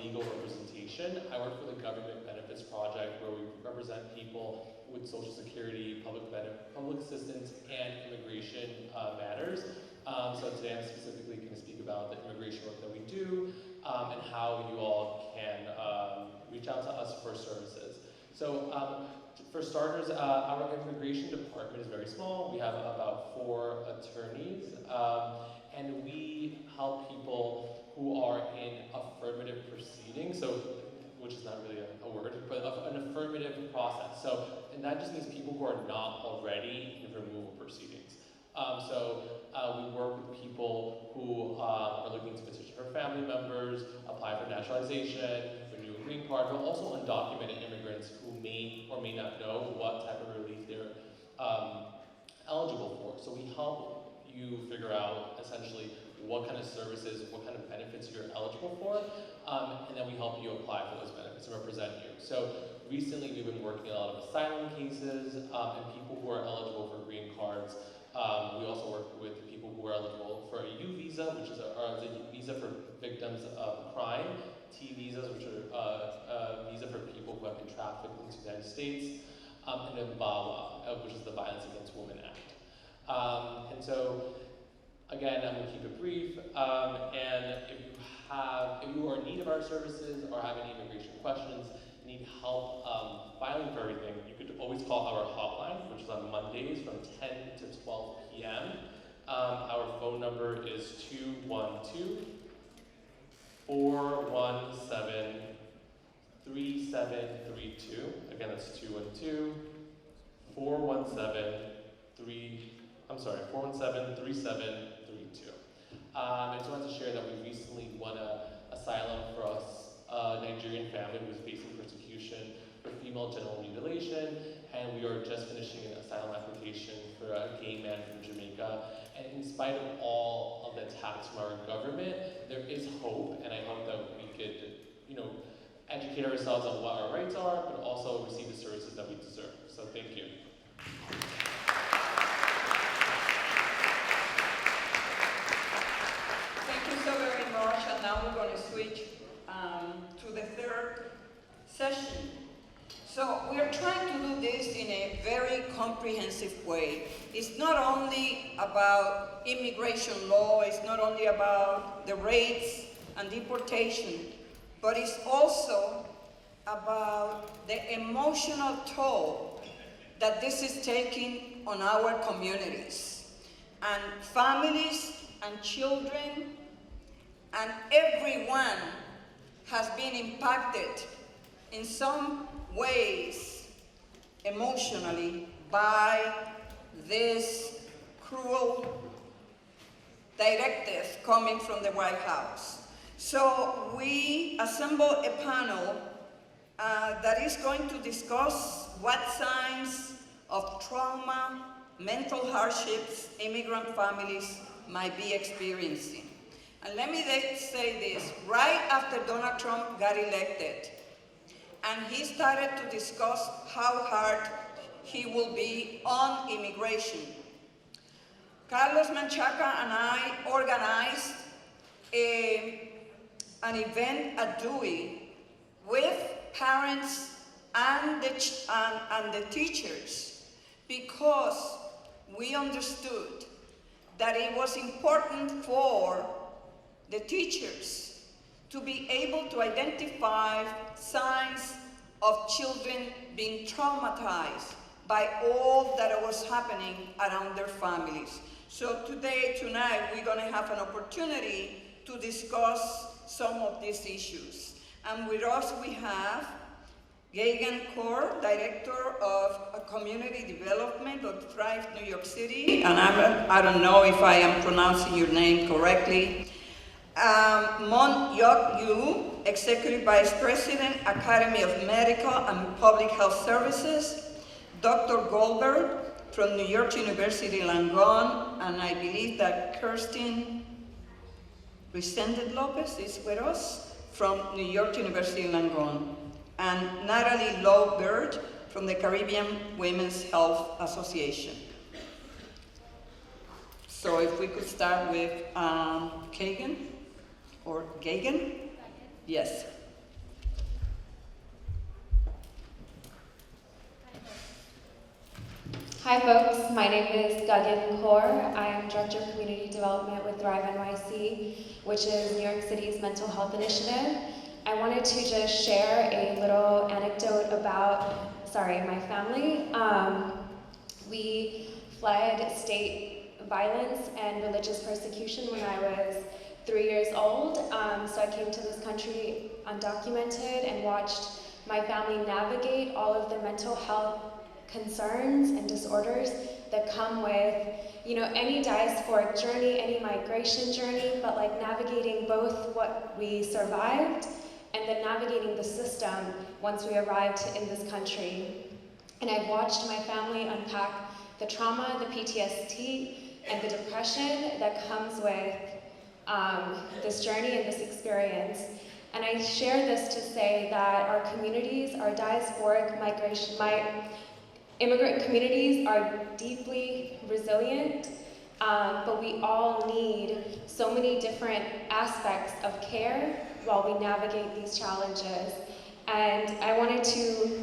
legal representation. I work for the Government Benefits Project, where we represent people with Social Security, public assistance, and immigration matters. So today I'm specifically going to speak about the immigration work that we do and how you all can reach out to us for services. So for starters, our immigration department is very small. We have about 4 attorneys, and we help people who are in affirmative proceedings, which is not really a word, but an affirmative process. And that just means people who are not already in removal proceedings. We work with people who are looking to petition for family members, apply for naturalization, renew a green card, but also undocumented immigrants who may or may not know what type of relief they're eligible for. So we help you figure out essentially what kind of services, what kind of benefits you're eligible for, and then we help you apply for those benefits and represent you. So recently we've been working a lot of asylum cases and people who are eligible for green cards. We also work with people who are eligible for a U visa, which is a visa for victims of crime, T visas, which are a visa for people who have been trafficked into the United States, and then VAWA, which is the Violence Against Women Act. And so, again, I'm going to keep it brief, and if you are in need of our services or have any immigration questions, need help filing for everything, you could always call our hotline, which is on Mondays from 10 to 12 p.m. Our phone number is 212-417-3732. Again, that's 212-417-3732. I just wanted to share that we recently won an asylum for a Nigerian family who was facing persecution for female genital mutilation, and we are just finishing an asylum application for a gay man from Jamaica. And in spite of all of the attacks from our government, there is hope, and I hope that we could, educate ourselves on what our rights are, but also receive the services that we deserve. So thank you. Thank you so very much, and now we're going to switch to the third session. So we're trying to do this in a very comprehensive way. It's not only about immigration law, it's not only about the rates and deportation, but it's also about the emotional toll that this is taking on our communities. And families and children and everyone has been impacted in some ways emotionally by this cruel directive coming from the White House. So we assembled a panel that is going to discuss what signs of trauma, mental hardships immigrant families might be experiencing. And let me say this, right after Donald Trump got elected, and he started to discuss how hard he will be on immigration, Carlos Menchaca and I organized an event at Dewey with parents and the teachers, because we understood that it was important for the teachers to be able to identify signs of children being traumatized by all that was happening around their families. So tonight, we're going to have an opportunity to discuss some of these issues. And with us, we have Gagan Kaur, Director of Community Development of Thrive New York City. And I don't know if I am pronouncing your name correctly. Mon Yok Yu, Executive Vice President, Academy of Medical and Public Health Services. Dr. Goldberg from New York University Langone, and I believe that Kirsten Resendez Lopez is with us from New York University Langone, and Natalie Lowe-Bird from the Caribbean Women's Health Association. So if we could start with Kagan, or Gagan? Yes. Hi folks, my name is Gagan Kaur. I am Director of Community Development with Thrive NYC, which is New York City's mental health initiative. I wanted to just share a little anecdote about, my family. We fled state violence and religious persecution when I was 3 years old. So I came to this country undocumented and watched my family navigate all of the mental health concerns and disorders that come with, any diasporic journey, any migration journey, but like navigating both what we survived and then navigating the system once we arrived in this country. And I've watched my family unpack the trauma, the PTSD, and the depression that comes with this journey and this experience. And I share this to say that our communities, our diasporic migration, immigrant communities are deeply resilient, but we all need so many different aspects of care while we navigate these challenges. And I wanted to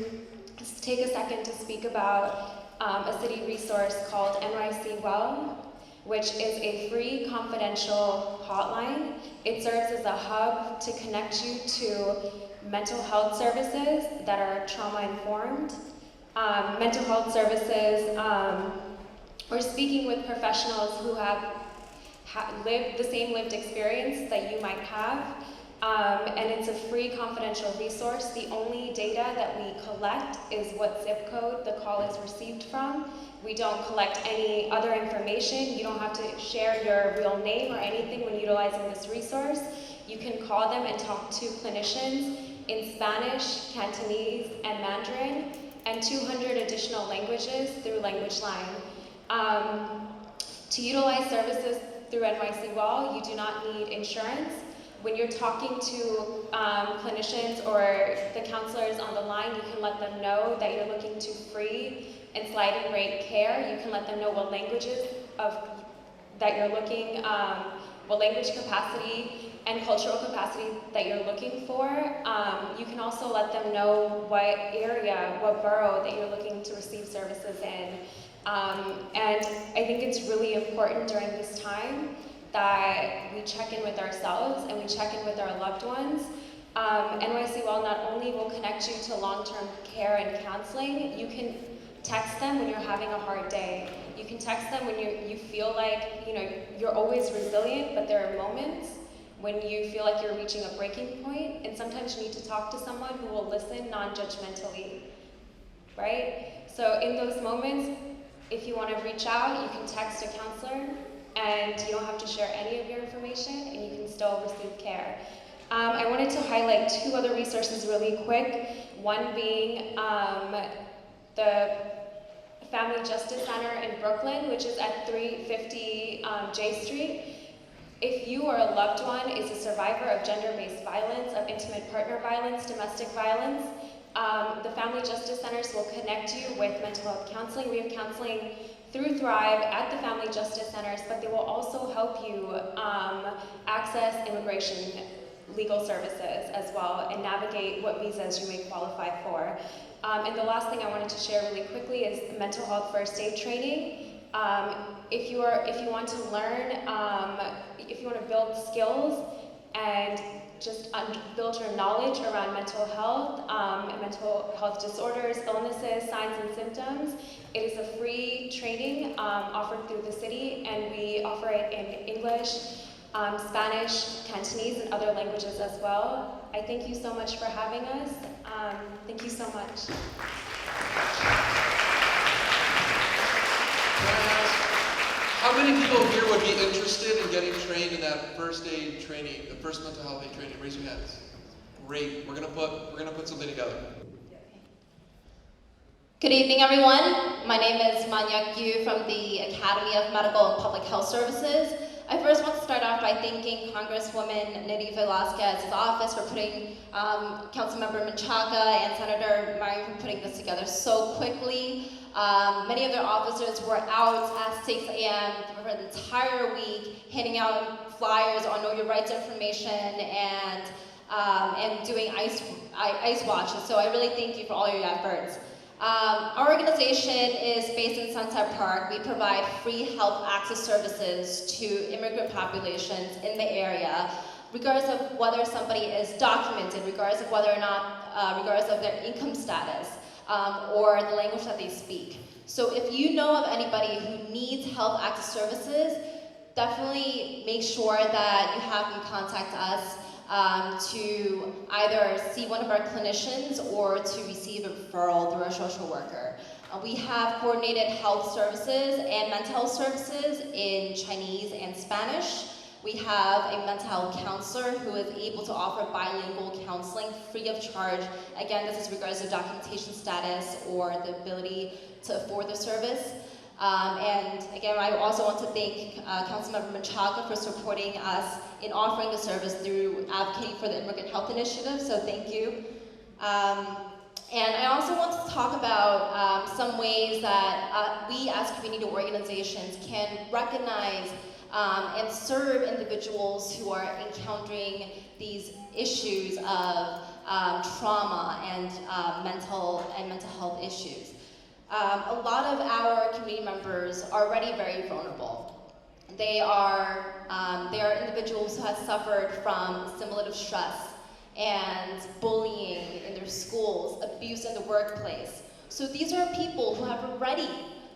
take a second to speak about a city resource called NYC Well, which is a free confidential hotline. It serves as a hub to connect you to mental health services that are trauma-informed. Mental health services, we're speaking with professionals who have lived the same lived experience that you might have, And it's a free confidential resource. The only data that we collect is what zip code the call is received from. We don't collect any other information. You don't have to share your real name or anything when utilizing this resource. You can call them and talk to clinicians in Spanish, Cantonese, and Mandarin, and 200 additional languages through Language Line. To utilize services through NYC Wall, you do not need insurance. When you're talking to clinicians or the counselors on the line, you can let them know that you're looking to free and sliding rate care. You can let them know what languages that you're looking, what language capacity and cultural capacity that you're looking for. You can also let them know what area, what borough that you're looking to receive services in. And I think it's really important during this time that we check in with ourselves and we check in with our loved ones. NYC Well not only will connect you to long-term care and counseling, you can text them when you're having a hard day. You can text them when you feel like you're always resilient, but there are moments when you feel like you're reaching a breaking point, and sometimes you need to talk to someone who will listen non-judgmentally, right? So in those moments, if you want to reach out, you can text a counselor, and you don't have to share any of your information, and you can still receive care. I wanted to highlight two other resources really quick, one being the Family Justice Center in Brooklyn, which is at 350 J Street. If you or a loved one is a survivor of gender-based violence, of intimate partner violence, domestic violence, the Family Justice Centers will connect you with mental health counseling. We have counseling through Thrive at the Family Justice Centers, but they will also help you access immigration legal services as well and navigate what visas you may qualify for. And the last thing I wanted to share really quickly is mental health first aid training. If you want to learn, if you want to build skills and just build your knowledge around mental health disorders, illnesses, signs and symptoms, it is a free training offered through the city, and we offer it in English, Spanish, Cantonese, and other languages as well. I thank you so much for having us. Thank you so much. How many people here would be interested in getting trained in that first aid training, the first mental health aid training? Raise your hands. Great. We're gonna put something together. Good evening, everyone. My name is Myrie from the Academy of Medical and Public Health Services. I first want to start off by thanking Congresswoman Nydia Velazquez's office for putting Councilmember Menchaca and Senator Myrie for putting this together so quickly. Many of their officers were out at 6 a.m. for the entire week, handing out flyers on Know Your Rights information and doing ice watches. So I really thank you for all your efforts. Our organization is based in Sunset Park. We provide free health access services to immigrant populations in the area, regardless of whether somebody is documented, regardless of whether or not, regardless of their income status, or the language that they speak. So if you know of anybody who needs health access services, definitely make sure that you have them contact us to either see one of our clinicians or to receive a referral through our social worker. We have coordinated health services and mental health services in Chinese and Spanish. We have a mental health counselor who is able to offer bilingual counseling free of charge. Again, this is regardless of documentation status or the ability to afford the service. And again, I also want to thank Councilmember Menchaca for supporting us in offering the service through advocating for the Immigrant Health Initiative, so thank you. And I also want to talk about some ways that we as community organizations can recognize and serve individuals who are encountering these issues of trauma and mental health issues. A lot of our community members are already very vulnerable. They are individuals who have suffered from assimilative stress and bullying in their schools, abuse in the workplace. So these are people who have already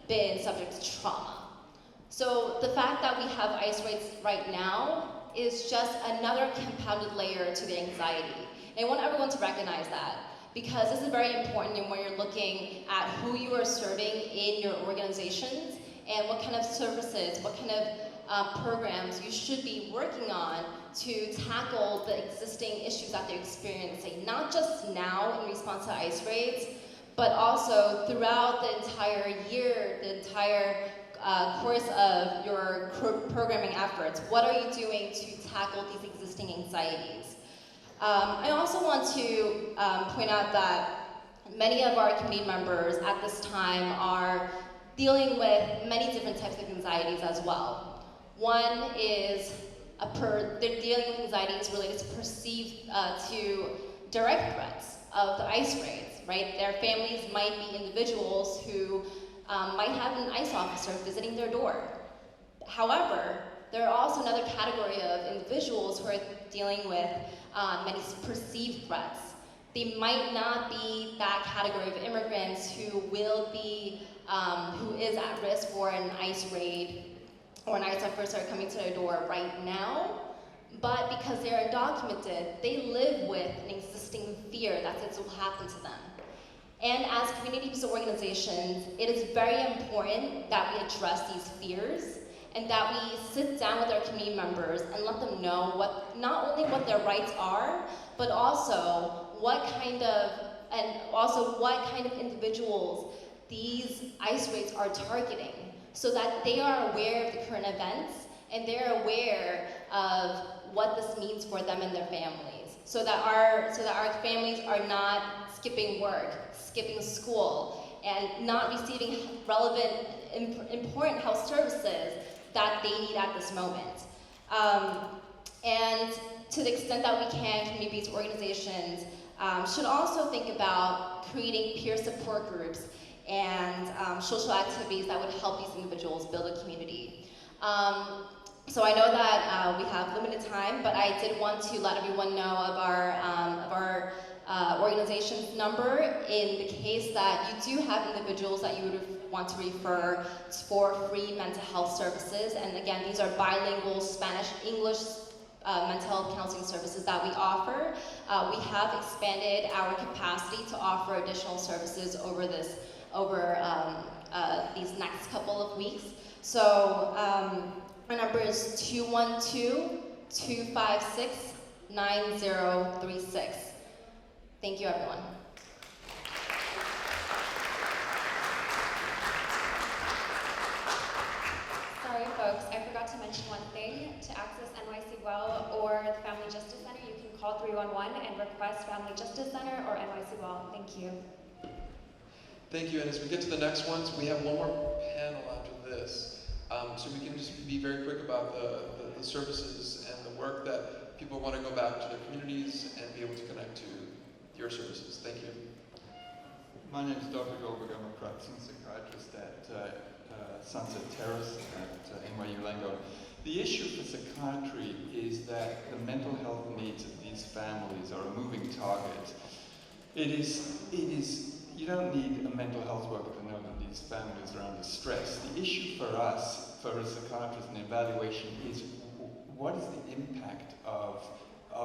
been subject to trauma. So the fact that we have ICE raids right now is just another compounded layer to the anxiety. And I want everyone to recognize that, because this is very important when you're looking at who you are serving in your organizations and what kind of services, what kind of programs you should be working on to tackle the existing issues that they're experiencing, not just now in response to ICE raids, but also throughout the entire year, the entire course of your programming efforts. What are you doing to tackle these existing anxieties? I also want to point out that many of our community members at this time are dealing with many different types of anxieties as well. One is they're dealing with anxieties related to perceived to direct threats of the ICE raids, right? Their families might be individuals who might have an ICE officer visiting their door. However, there are also another category of individuals who are dealing with many perceived threats. They might not be that category of immigrants who will be, who is at risk for an ICE raid or an ICE officer coming to their door right now, but because they're undocumented, they live with an existing fear that this will happen to them. And as community-based organizations, it is very important that we address these fears and that we sit down with our community members and let them know not only what their rights are, but also what kind of individuals these ICE raids are targeting, so that they are aware of the current events and they're aware of what this means for them and their families, so that our families are not skipping work, skipping school, and not receiving relevant, important health services that they need at this moment. And to the extent that we can, community-based organizations should also think about creating peer support groups and social activities that would help these individuals build a community. So I know that we have limited time, but I did want to let everyone know of our organization's number in the case that you do have individuals that you would want to refer for free mental health services. And again, these are bilingual Spanish-English mental health counseling services that we offer. We have expanded our capacity to offer additional services over these next couple of weeks. So our number is 212-256-9036. Thank you, everyone. Sorry, folks, I forgot to mention one thing. To access NYC Well or the Family Justice Center, you can call 311 and request Family Justice Center or NYC Well. Thank you. Thank you, and as we get to the next ones, we have one more panel after this. So we can just be very quick about the services and the work that people want to go back to their communities and be able to connect to your services. Thank you. My name is Dr. Goldberg. I'm a practicing psychiatrist at Sunset Terrace at NYU Langone. The issue for psychiatry is that the mental health needs of these families are a moving target. You don't need a mental health worker to know that these families are under stress. The issue for us, for a psychiatrist in evaluation, is what is the impact of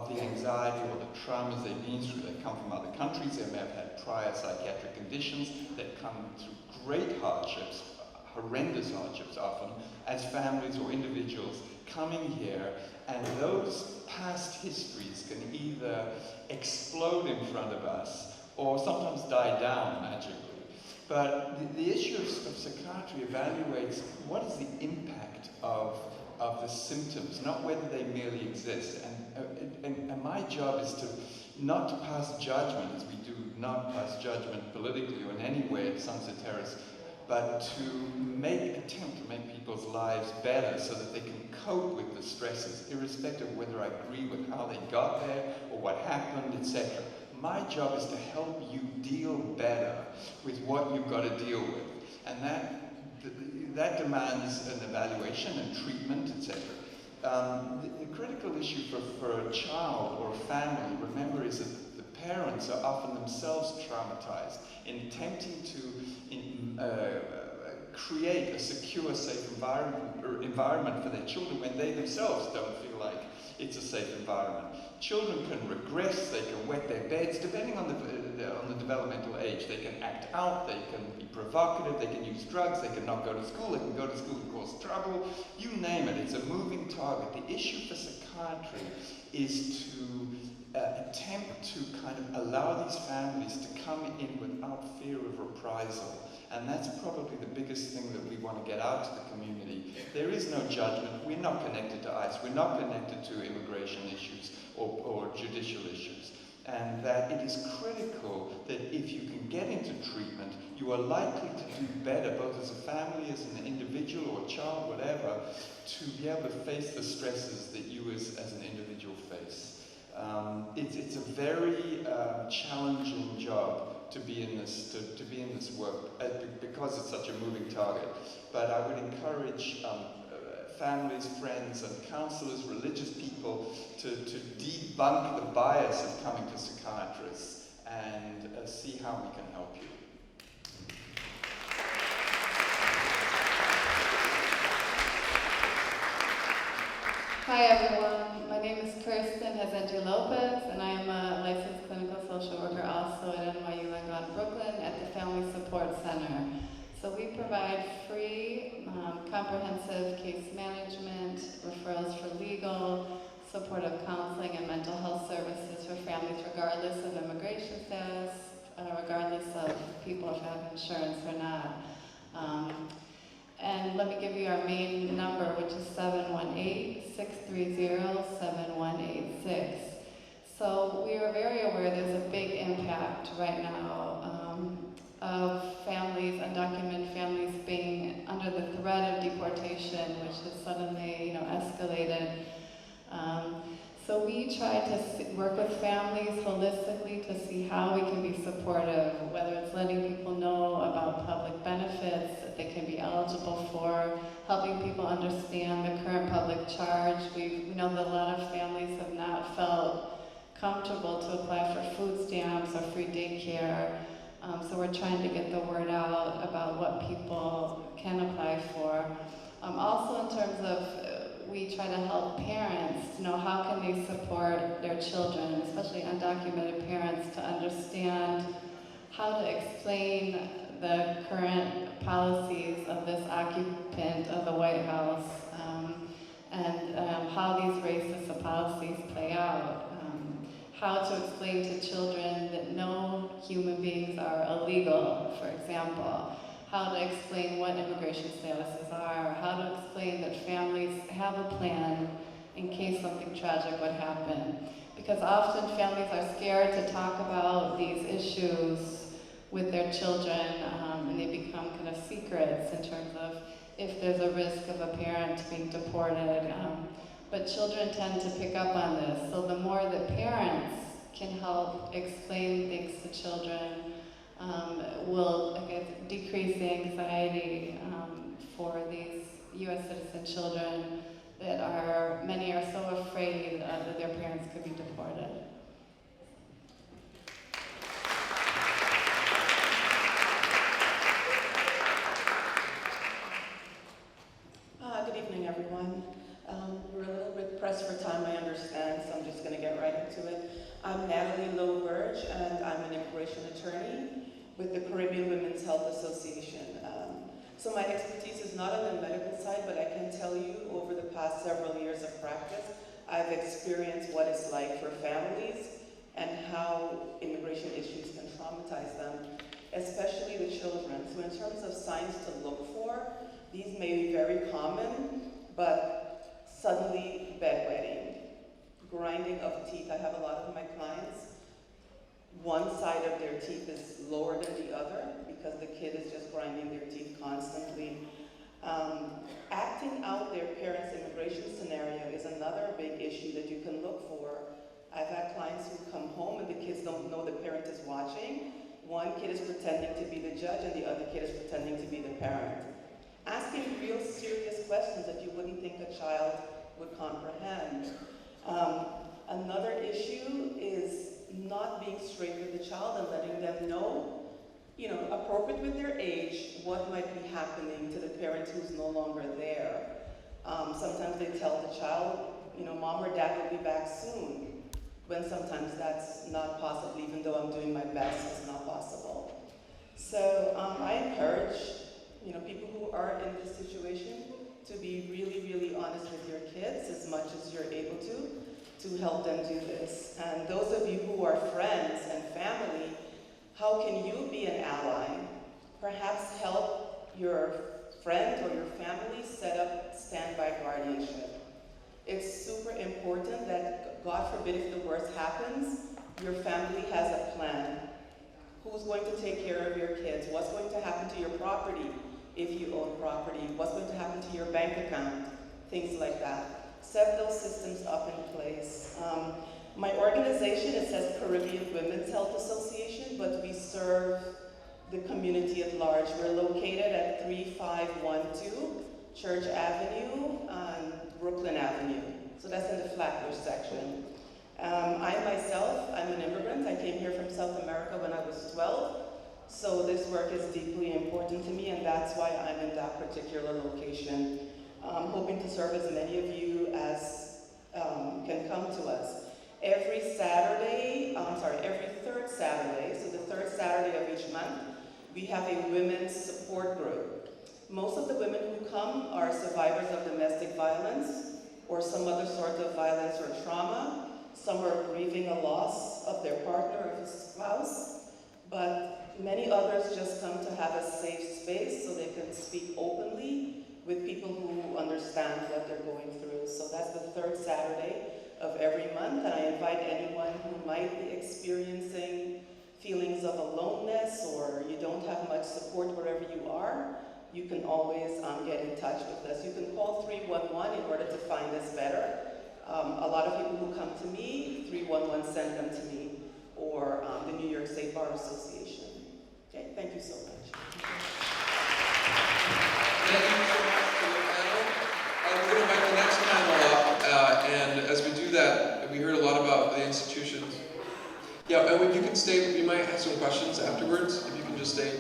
the anxiety or the traumas they've been through. They come from other countries, they may have had prior psychiatric conditions, that come through great hardships, horrendous hardships often, as families or individuals coming here, and those past histories can either explode in front of us or sometimes die down magically. But the issue of psychiatry evaluates what is the impact of the symptoms, not whether they merely exist. And my job is to not to pass judgment, as we do not pass judgment politically or in any way at Sunset Terrace, but to attempt to make people's lives better so that they can cope with the stresses, irrespective of whether I agree with how they got there or what happened, etc. My job is to help you deal better with what you've got to deal with. And that demands an evaluation and treatment, etc. The critical issue for a child or a family, remember, is that the parents are often themselves traumatized in attempting to create a secure, safe environment for their children when they themselves don't feel like it's a safe environment. Children can regress, they can wet their beds, depending on the developmental age. They can act out, they can be provocative, they can use drugs, they can not go to school, they can go to school and cause trouble. You name it, it's a moving target. The issue for psychiatry is to attempt to kind of allow these families to come in without fear of reprisal. And that's probably the biggest thing that we want to get out to the community. There is no judgment. We're not connected to ICE. We're not connected to immigration issues or judicial issues. And that it is critical that if you can get into treatment, you are likely to do better, both as a family, as an individual or a child, whatever, to be able to face the stresses that you as an individual face. It's a very challenging job to be in this work because it's such a moving target. But I would encourage families, friends, and counselors, religious people to debunk the bias of coming to psychiatrists and see how we can help you. Hi everyone, my name is Kirsten Hezenti Lopez, and I am a licensed clinical social worker also at NYU Langone, Brooklyn at the Family Support Center. So we provide free, comprehensive case management, referrals for legal, supportive counseling, and mental health services for families regardless of immigration status, regardless of people if have insurance or not. And let me give you our main number, which is 718-630-7186. So we are very aware there's a big impact right now of families, undocumented families, being under the threat of deportation, which has suddenly, escalated. So we try to work with families holistically to see how we can be supportive, whether it's letting people know about public benefits that they can be eligible for, helping people understand the current public charge. We know that a lot of families have not felt comfortable to apply for food stamps or free daycare. So we're trying to get the word out about what people can apply for. Also in terms of we try to help parents to know how can they support their children, especially undocumented parents, to understand how to explain the current policies of this occupant of the White House and how these racist policies play out. How to explain to children that no human beings are illegal, for example. How to explain what immigration statuses are, how to explain that families have a plan in case something tragic would happen. Because often families are scared to talk about these issues with their children, and they become kind of secrets in terms of if there's a risk of a parent being deported. But children tend to pick up on this, so the more that parents can help explain things to children, will decrease the anxiety for these U.S. citizen children that many are so afraid that their parents could be deported. Good evening, everyone. We're a little bit pressed for time, I understand, so I'm just going to get right into it. I'm Natalie Lowe-Burge, and I'm an immigration attorney with the Caribbean Women's Health Association. So my expertise is not on the medical side, but I can tell you over the past several years of practice, I've experienced what it's like for families and how immigration issues can traumatize them, especially the children. So in terms of signs to look for, these may be very common, but suddenly bedwetting, grinding of teeth. I have a lot of my clients, one side of their teeth is lower than the other because the kid is just grinding their teeth constantly. Acting out their parents' immigration scenario is another big issue that you can look for. I've had clients who come home and the kids don't know the parent is watching. One kid is pretending to be the judge and the other kid is pretending to be the parent. Asking real serious questions that you wouldn't think a child would comprehend. Another issue is not being straight with the child and letting them know, appropriate with their age, what might be happening to the parent who's no longer there. Sometimes they tell the child, you know, mom or dad will be back soon, when sometimes that's not possible, even though I'm doing my best, it's not possible. So I encourage, you know, people who are in this situation to be really, really honest with your kids as much as you're able to help them do this. And those of you who are friends and family, how can you be an ally? Perhaps help your friend or your family set up standby guardianship. It's super important that, God forbid if the worst happens, your family has a plan. Who's going to take care of your kids? What's going to happen to your property if you own property? What's going to happen to your bank account? Things like that. Set those systems up in place. My organization, it says Caribbean Women's Health Association, but we serve the community at large. We're located at 3512 Church Avenue and Brooklyn Avenue. So that's in the Flatbush section. I myself, I'm an immigrant. I came here from South America when I was 12. So this work is deeply important to me, and that's why I'm in that particular location. I'm hoping to serve as many of you as can come to us. Every third Saturday, so the third Saturday of each month, we have a women's support group. Most of the women who come are survivors of domestic violence or some other sort of violence or trauma. Some are grieving a loss of their partner or his spouse, but many others just come to have a safe space so they can speak openly with people who understand what they're going through. So that's the third Saturday of every month, and I invite anyone who might be experiencing feelings of aloneness or you don't have much support wherever you are, you can always get in touch with us. You can call 311 in order to find us better. A lot of people who come to me, 311 send them to me, or the New York State Bar Association. Okay, thank you so much. Thank you so much for the panel. We're going to invite the next panel up, and as we do that, we heard a lot about the institutions. Yeah, and if you can stay, we might have some questions afterwards. If you can just stay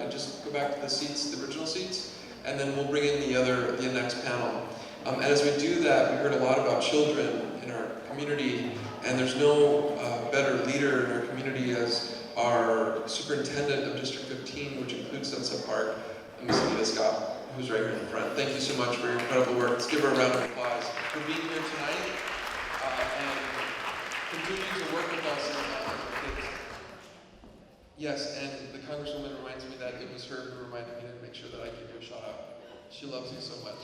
and just go back to the seats, the original seats, and then we'll bring in the next panel. And as we do that, we heard a lot about children in our community, and there's no better leader in our community as our superintendent of District 15, which includes Sunset Park, Ms. Anita Scott, who's right here in the front. Thank you so much for your incredible work. Let's give her a round of applause for being here tonight and continuing to work with us and our kids. Yes, and the Congresswoman reminds me that it was her who reminded me to make sure that I give you a shout out. She loves you so much.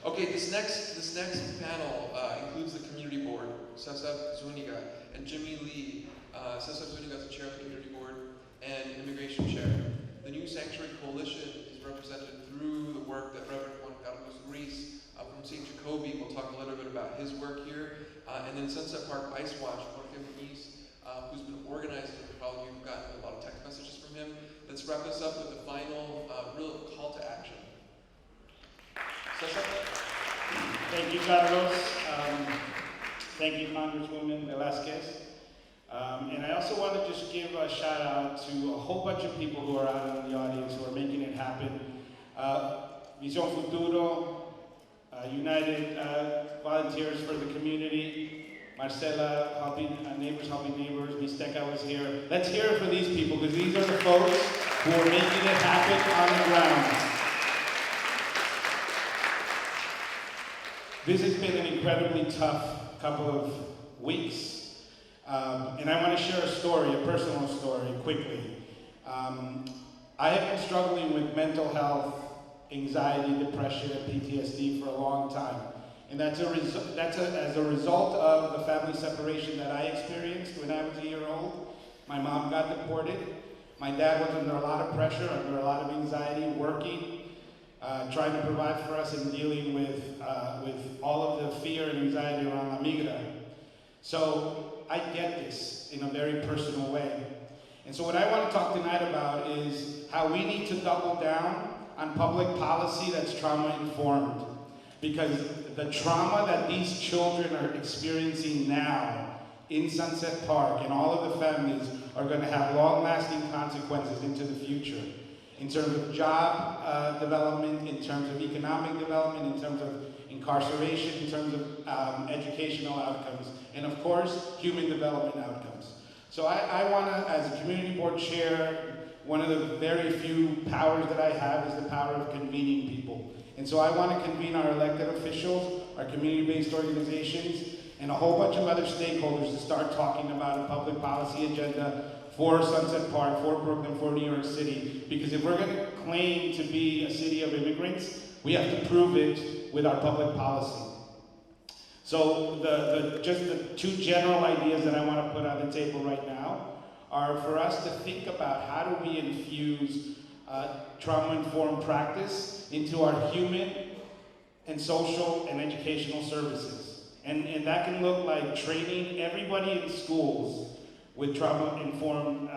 Okay, this next panel includes the community board, Cesar Zuniga and Jimmy Lee. Cesar Zuniga is the chair of the community board and immigration chair. The New Sanctuary Coalition is represented through the work that Reverend Juan Carlos Ruiz from St. Jacobi will talk a little bit about his work here. And then Sunset Park Ice Watch, Jorge Ruiz, who's been organizing, probably you've gotten a lot of text messages from him. Let's wrap this up with the final real call to action. Cesar? Thank you, Carlos. Thank you, Congresswoman Velazquez. And I also want to just give a shout out to a whole bunch of people who are out in the audience who are making it happen. Vision Futuro, United Volunteers for the Community, Marcela, Neighbors Helping Neighbors, Mixteca was here. Let's hear it for these people, because these are the folks who are making it happen on the ground. This has been an incredibly tough couple of weeks. And I want to share a story, a personal story, quickly. I have been struggling with mental health, anxiety, depression, and PTSD for a long time. And that's as a result of the family separation that I experienced when I was a year old. My mom got deported. My dad was under a lot of pressure, under a lot of anxiety, working, trying to provide for us and dealing with all of the fear and anxiety around La Migra. So I get this in a very personal way. And so what I want to talk tonight about is how we need to double down on public policy that's trauma-informed. Because the trauma that these children are experiencing now in Sunset Park and all of the families are going to have long-lasting consequences into the future. in terms of job development, in terms of economic development, in terms of incarceration, in terms of educational outcomes, and of course, human development outcomes. So I want to, as a community board chair, one of the very few powers that I have is the power of convening people. And so I want to convene our elected officials, our community-based organizations, and a whole bunch of other stakeholders to start talking about a public policy agenda for Sunset Park, for Brooklyn, for New York City. Because if we're going to claim to be a city of immigrants, we have to prove it with our public policy. So just the two general ideas that I want to put on the table right now are for us to think about how do we infuse trauma-informed practice into our human and social and educational services. And that can look like training everybody in schools with trauma-informed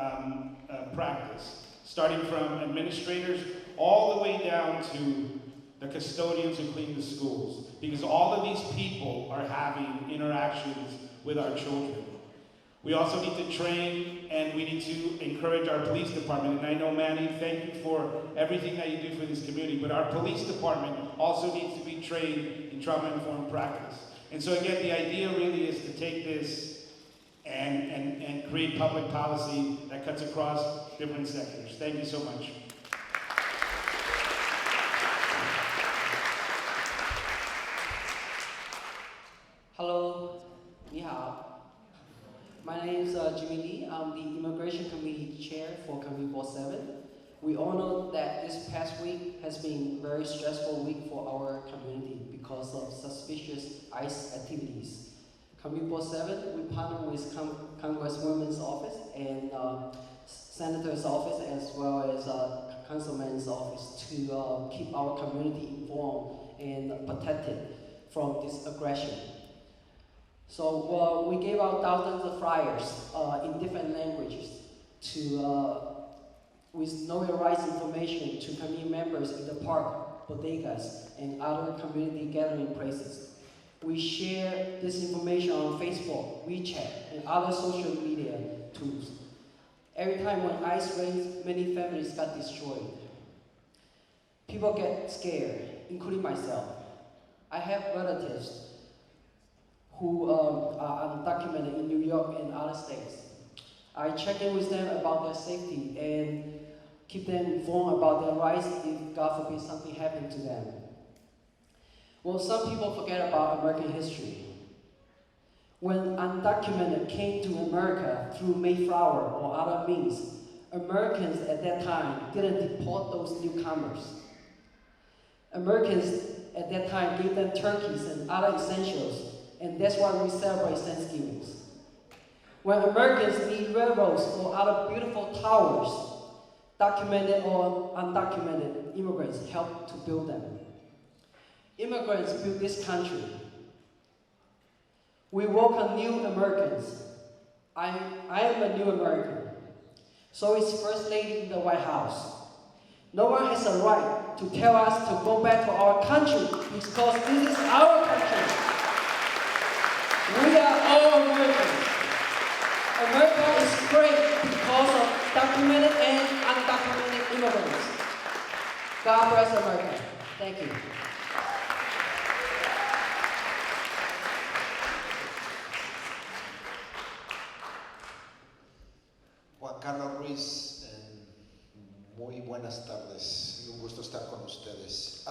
practice, starting from administrators all the way down to the custodians who clean the schools, because all of these people are having interactions with our children. We also need to train and we need to encourage our police department. And I know, Manny, thank you for everything that you do for this community, but our police department also needs to be trained in trauma-informed practice. And so again, the idea really is to take this and create public policy that cuts across different sectors. Thank you so much. Hello, ni hao. My name is Jimmy Lee. I'm the Immigration Committee Chair for Committee 47. We all know that this past week has been a very stressful week for our community because of suspicious ICE activities. Committee 47, we partner with Congresswoman's office and Senator's office as well as Councilman's office to keep our community informed and protected from this aggression. So we gave out thousands of flyers in different languages to with Know Your Rights information to community members in the park, bodegas, and other community gathering places. We share this information on Facebook, WeChat, and other social media tools. Every time when ICE raids, many families got destroyed. People get scared, including myself. I have relatives who are undocumented in New York and other states. I check in with them about their safety and keep them informed about their rights if, God forbid, something happened to them. Well, some people forget about American history. When undocumented came to America through Mayflower or other means, Americans at that time didn't deport those newcomers. Americans at that time gave them turkeys and other essentials, and that's why we celebrate Thanksgiving. When Americans need railroads or other beautiful towers, documented or undocumented immigrants helped to build them. Immigrants built this country. We welcome new Americans. I am a new American. So is First Lady in the White House. No one has a right to tell us to go back to our country because this is our country. We are all Americans. America is great because of documented and undocumented immigrants. God bless America. Thank you. Juan Carlos Ruiz, muy buenas tardes. Un gusto estar con ustedes.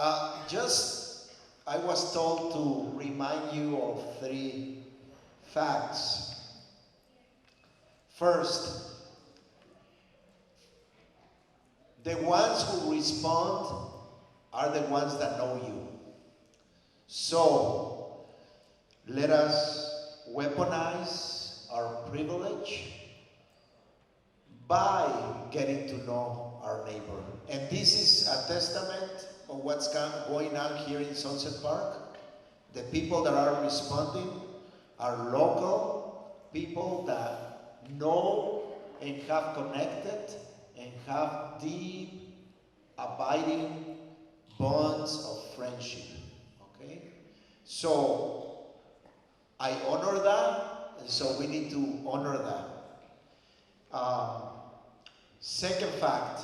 I was told to remind you of 3 facts. First, the ones who respond are the ones that know you. So, let us weaponize our privilege by getting to know our neighbor. And this is a testament of what's going on here in Sunset Park. The people that are responding are local people that know and have connected and have deep, abiding bonds of friendship. Okay? So, I honor that, and so we need to honor that. Second fact,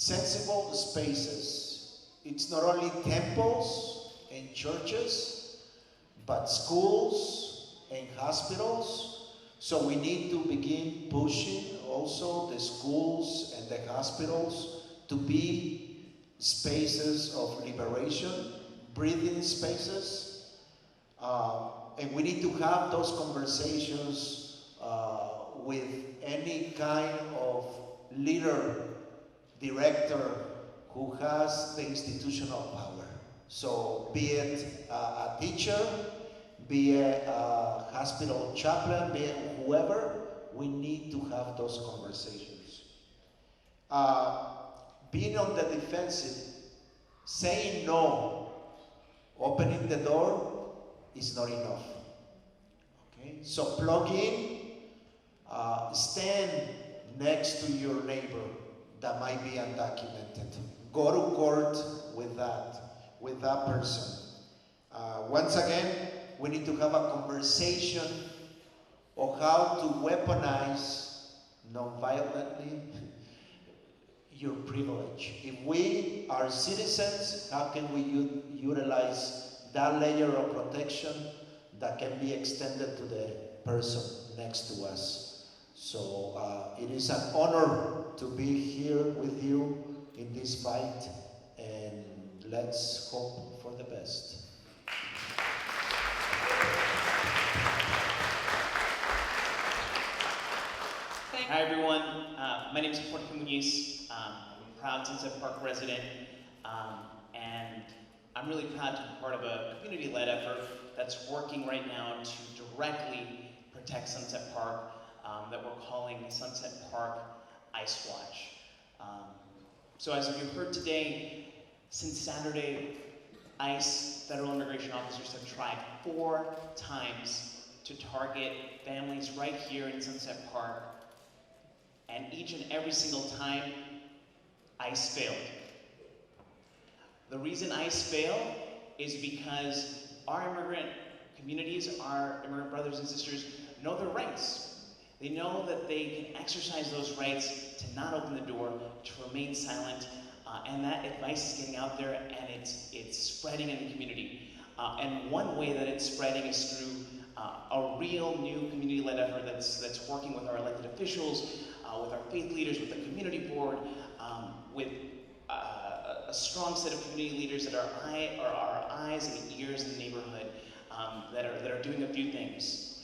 sensible spaces. It's not only temples and churches, but schools and hospitals. So we need to begin pushing also the schools and the hospitals to be spaces of liberation, breathing spaces. And we need to have those conversations with any kind of leader, director who has the institutional power. So be it a teacher, be it a hospital chaplain, be it whoever, we need to have those conversations. Being on the defensive, saying no, opening the door is not enough. Okay? So plug in, stand next to your neighbor that might be undocumented. Go to court with that person. Once again, we need to have a conversation of how to weaponize non-violently your privilege. If we are citizens, how can we utilize that layer of protection that can be extended to the person next to us? So it is an honor to be here with you in this fight, and let's hope for the best. Hi everyone, my name is Pct Nuñez. I'm a proud Sunset Park resident, and I'm really proud to be part of a community-led effort that's working right now to directly protect Sunset Park, that we're calling Sunset Park Ice Watch. So as you've heard today, since Saturday, ICE, federal immigration officers, have tried 4 times to target families right here in Sunset Park. And each and every single time, ICE failed. The reason ICE failed is because our immigrant communities, our immigrant brothers and sisters, know their rights. They know that they can exercise those rights to not open the door, to remain silent, and that advice is getting out there and it's spreading in the community. And one way that it's spreading is through a real new community-led effort that's working with our elected officials, with our faith leaders, with the community board, with a strong set of community leaders that are our eyes and ears in the neighborhood, that are doing a few things.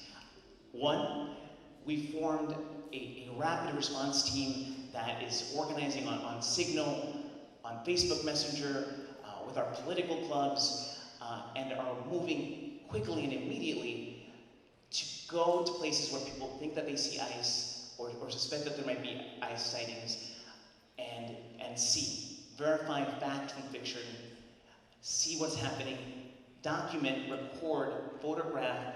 One, we formed a rapid response team that is organizing on Signal, on Facebook Messenger, with our political clubs, and are moving quickly and immediately to go to places where people think that they see ICE or suspect that there might be ICE sightings, and see, verify fact from fiction, see what's happening, document, record, photograph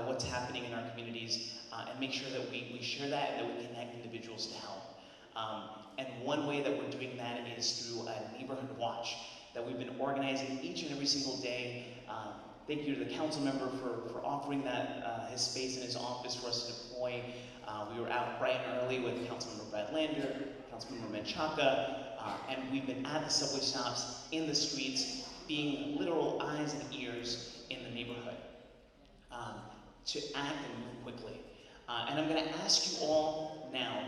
what's happening in our communities, and make sure that we share that and that we connect individuals to help. And one way that we're doing that is through a neighborhood watch that we've been organizing each and every single day. Thank you to the council member for offering that his space in his office for us to deploy. We were out bright and early with Councilmember Brad Lander, Councilmember Menchaca, and we've been at the subway stops, in the streets, being literal eyes and ears in the neighborhood to act and move quickly. And I'm going to ask you all now,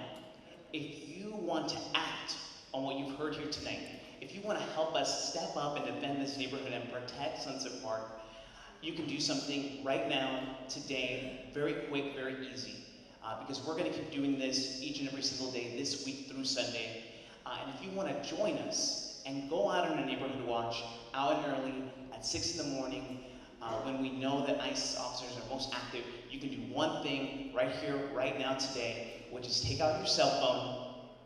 if you want to act on what you've heard here tonight, if you want to help us step up and defend this neighborhood and protect Sunset Park, you can do something right now, today, very quick, very easy. Because we're going to keep doing this each and every single day, this week through Sunday. And if you want to join us and go out on a neighborhood watch, out and early, at 6 in the morning, when we know that ICE officers are most active, you can do one thing right here, right now, today, which is take out your cell phone,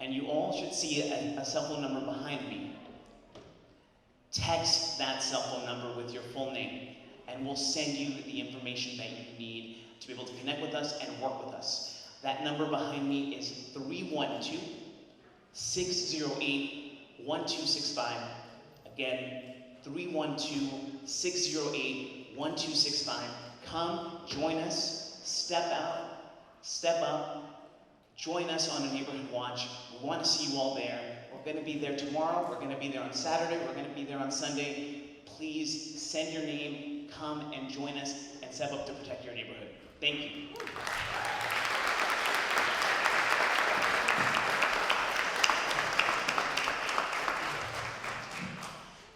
and you all should see a cell phone number behind me. Text that cell phone number with your full name, and we'll send you the information that you need to be able to connect with us and work with us. That number behind me is 312-608-1265. Again, 312-608-1265. Come, join us, step up, join us on a neighborhood watch. We want to see you all there. We're going to be there tomorrow, we're going to be there on Saturday, we're going to be there on Sunday. Please send your name, come and join us, and step up to protect your neighborhood. Thank you.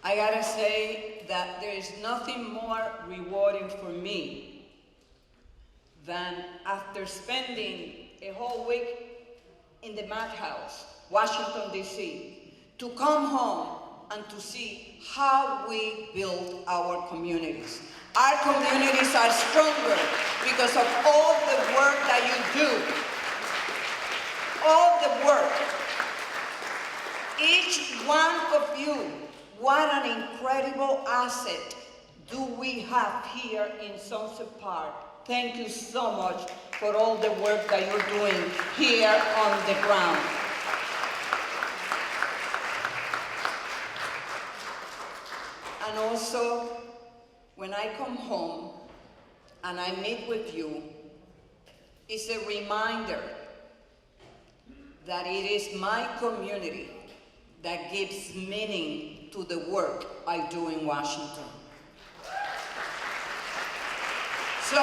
I gotta say that there is nothing more rewarding for me than after spending a whole week in the madhouse, Washington, D.C., to come home and to see how we build our communities. Our communities are stronger because of all the work that you do. All the work. Each one of you, what an incredible asset do we have here in Sunset Park. Thank you so much for all the work that you're doing here on the ground. And also, when I come home and I meet with you, it's a reminder that it is my community that gives meaning to the work I do in Washington. So,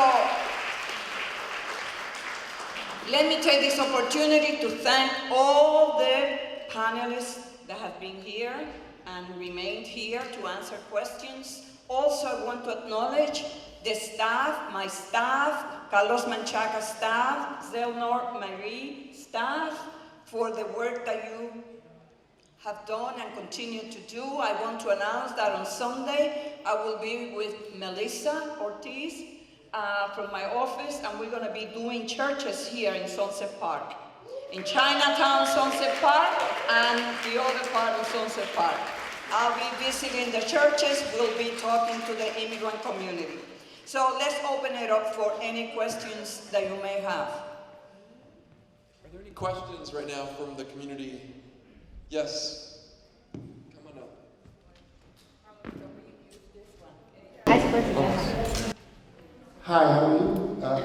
let me take this opportunity to thank all the panelists that have been here and remained here to answer questions. Also, I want to acknowledge the staff, my staff, Carlos Menchaca staff, Zelnor, Myrie staff, for the work that you have done and continue to do. I want to announce that on Sunday, I will be with Melissa Ortiz from my office, and we're gonna be doing churches here in Sunset Park. In Chinatown, Sunset Park, and the other part of Sunset Park. I'll be visiting the churches, we'll be talking to the immigrant community. So let's open it up for any questions that you may have. Are there any questions right now from the community? Yes. Come on up. Hi, how are you?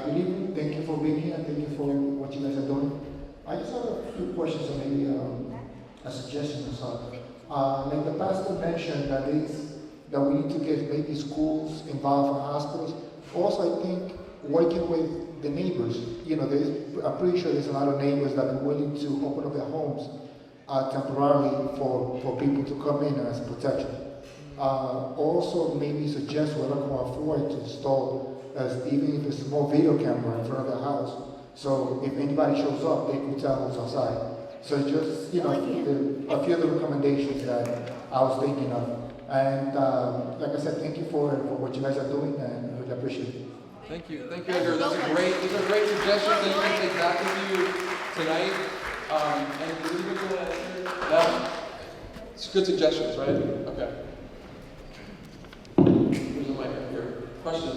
Good evening. Thank you for being here. Thank you for what you guys are doing. I just have a few questions and maybe a suggestion or something. Like the pastor mentioned that we need to get maybe schools involved in hospitals. Also, I think working with the neighbors. You know, I'm pretty sure there's a lot of neighbors that are willing to open up their homes temporarily for people to come in as protection. Also, maybe suggest whoever can afford to install, even if it's a small video camera in front of the house. So if anybody shows up, they can tell who's outside. So just, you know, a few of the recommendations that I was thinking of. And like I said, thank you for what you guys are doing, and I really appreciate it. Thank you, Edgar. These are great suggestions that you can take back with you tonight. And we're even going to answer. It's good suggestions, right? Okay. Here's a mic up here. Question.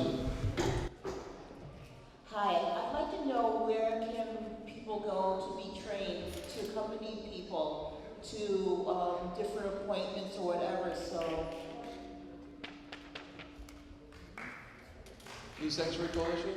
Hi, I'd like to know where can people go to be trained, to accompany people to different appointments or whatever, so. New Sanctuary Coalition?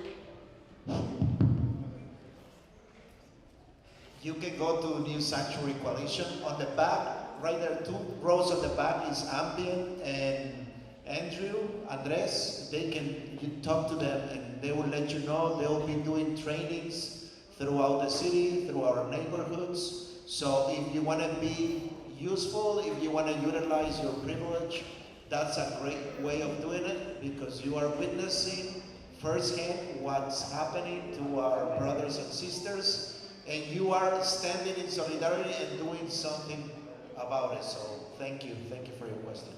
You can go to New Sanctuary Coalition. On the back, right there, 2 rows on the back is Ambient and Andres. You talk to them and they will let you know. They'll be doing trainings throughout the city, through our neighborhoods. So if you want to be useful, if you want to utilize your privilege, that's a great way of doing it, because you are witnessing firsthand what's happening to our brothers and sisters, and you are standing in solidarity and doing something about it. So thank you for your question.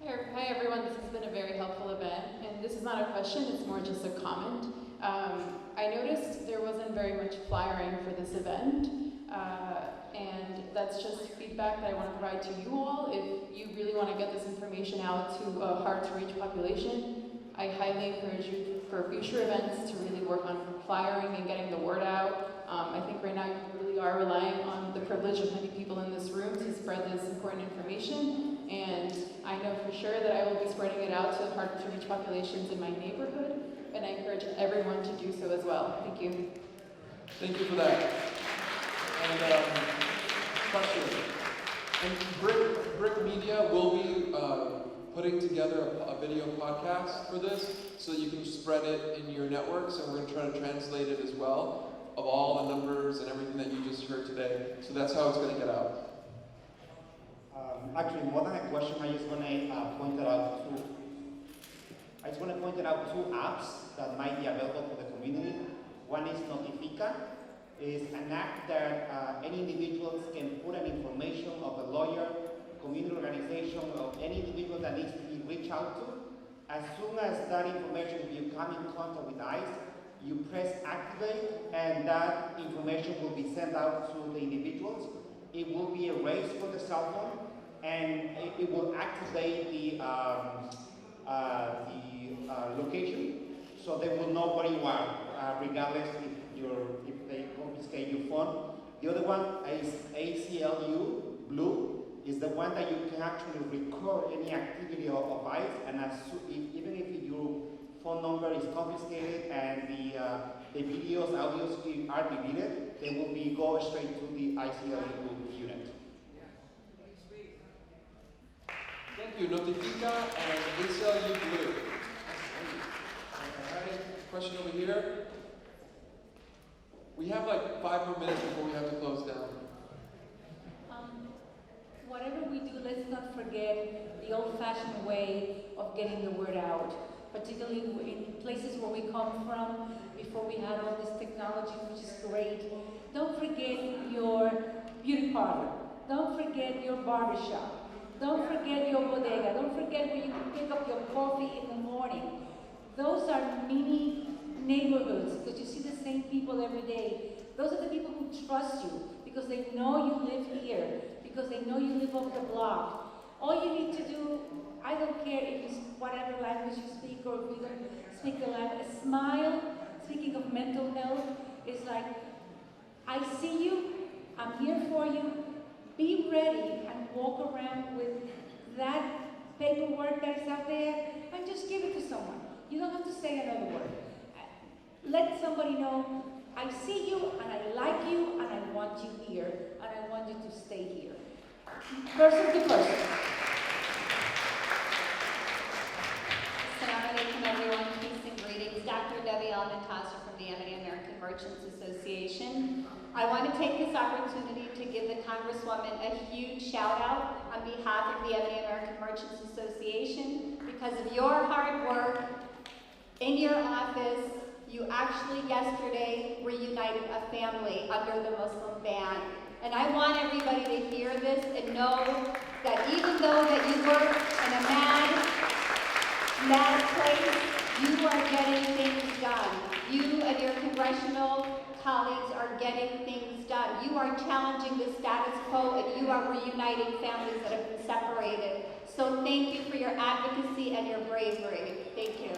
Hi everyone, this has been a very helpful event, and this is not a question, it's more just a comment. I noticed there wasn't very much flyering for this event, and that's just feedback that I want to provide to you all. If you really want to get this information out to a hard-to-reach population, I highly encourage you for future events to really work on flyering and getting the word out. I think right now you really are relying on the privilege of many people in this room to spread this important information, and I know for sure that I will be spreading it out to hard-to-reach populations in my neighborhood, and I encourage everyone to do so as well. Thank you. Thank you for that. And question. And BRIC Media will be putting together a video podcast for this so that you can spread it in your networks, and we're going to try to translate it as well, of all the numbers and everything that you just heard today. So that's how it's going to get out. Actually, more than a question, I just want to point out two apps that might be available for the community. One is Notifica. It's an app that any individuals can put an information of a lawyer, community organization, or any individual that needs to be reached out to. As soon as that information, if you come in contact with ICE, you press activate, and that information will be sent out to the individuals. It will be erased from the cell phone, and it will activate the location, so they will know where you are, regardless if they confiscate your phone. The other one is ACLU Blue, is the one that you can actually record any activity of ICE, and even if your phone number is confiscated and the videos, audios are deleted, they will go straight to the ICLU unit. Thank you. Notifica and ACLU Blue. Alright, question over here. We have like 5 more minutes before we have to close down. Whatever we do, let's not forget the old-fashioned way of getting the word out, particularly in places where we come from, before we had all this technology, which is great. Don't forget your beauty parlor. Don't forget your barbershop. Don't forget your bodega. Don't forget where you can pick up your coffee in the morning. Those are mini neighborhoods, because you see the same people every day. Those are the people who trust you, because they know you live here, because they know you live up the block. All you need to do, I don't care if it's whatever language you speak or if you don't speak the language, a smile, speaking of mental health, is like, I see you, I'm here for you, be ready and walk around with that paperwork that is out there and just give it to someone. You don't have to say another word. Let somebody know, I see you and I like you and I want you here and I want you to stay here. Person to person. Assalamu alaikum everyone, peace and greetings. Dr. Debbie Almentasa from the American Merchants Association. I want to take this opportunity to give the Congresswoman a huge shout out on behalf of the American Merchants Association. Because of your hard work in your office, you actually yesterday reunited a family under the Muslim ban. And I want everybody to hear this and know that even though that you work in a mad place, you are getting things done. You and your congressional colleagues are getting things done. You are challenging the status quo and you are reuniting families that have been separated. So thank you for your advocacy and your bravery. Thank you.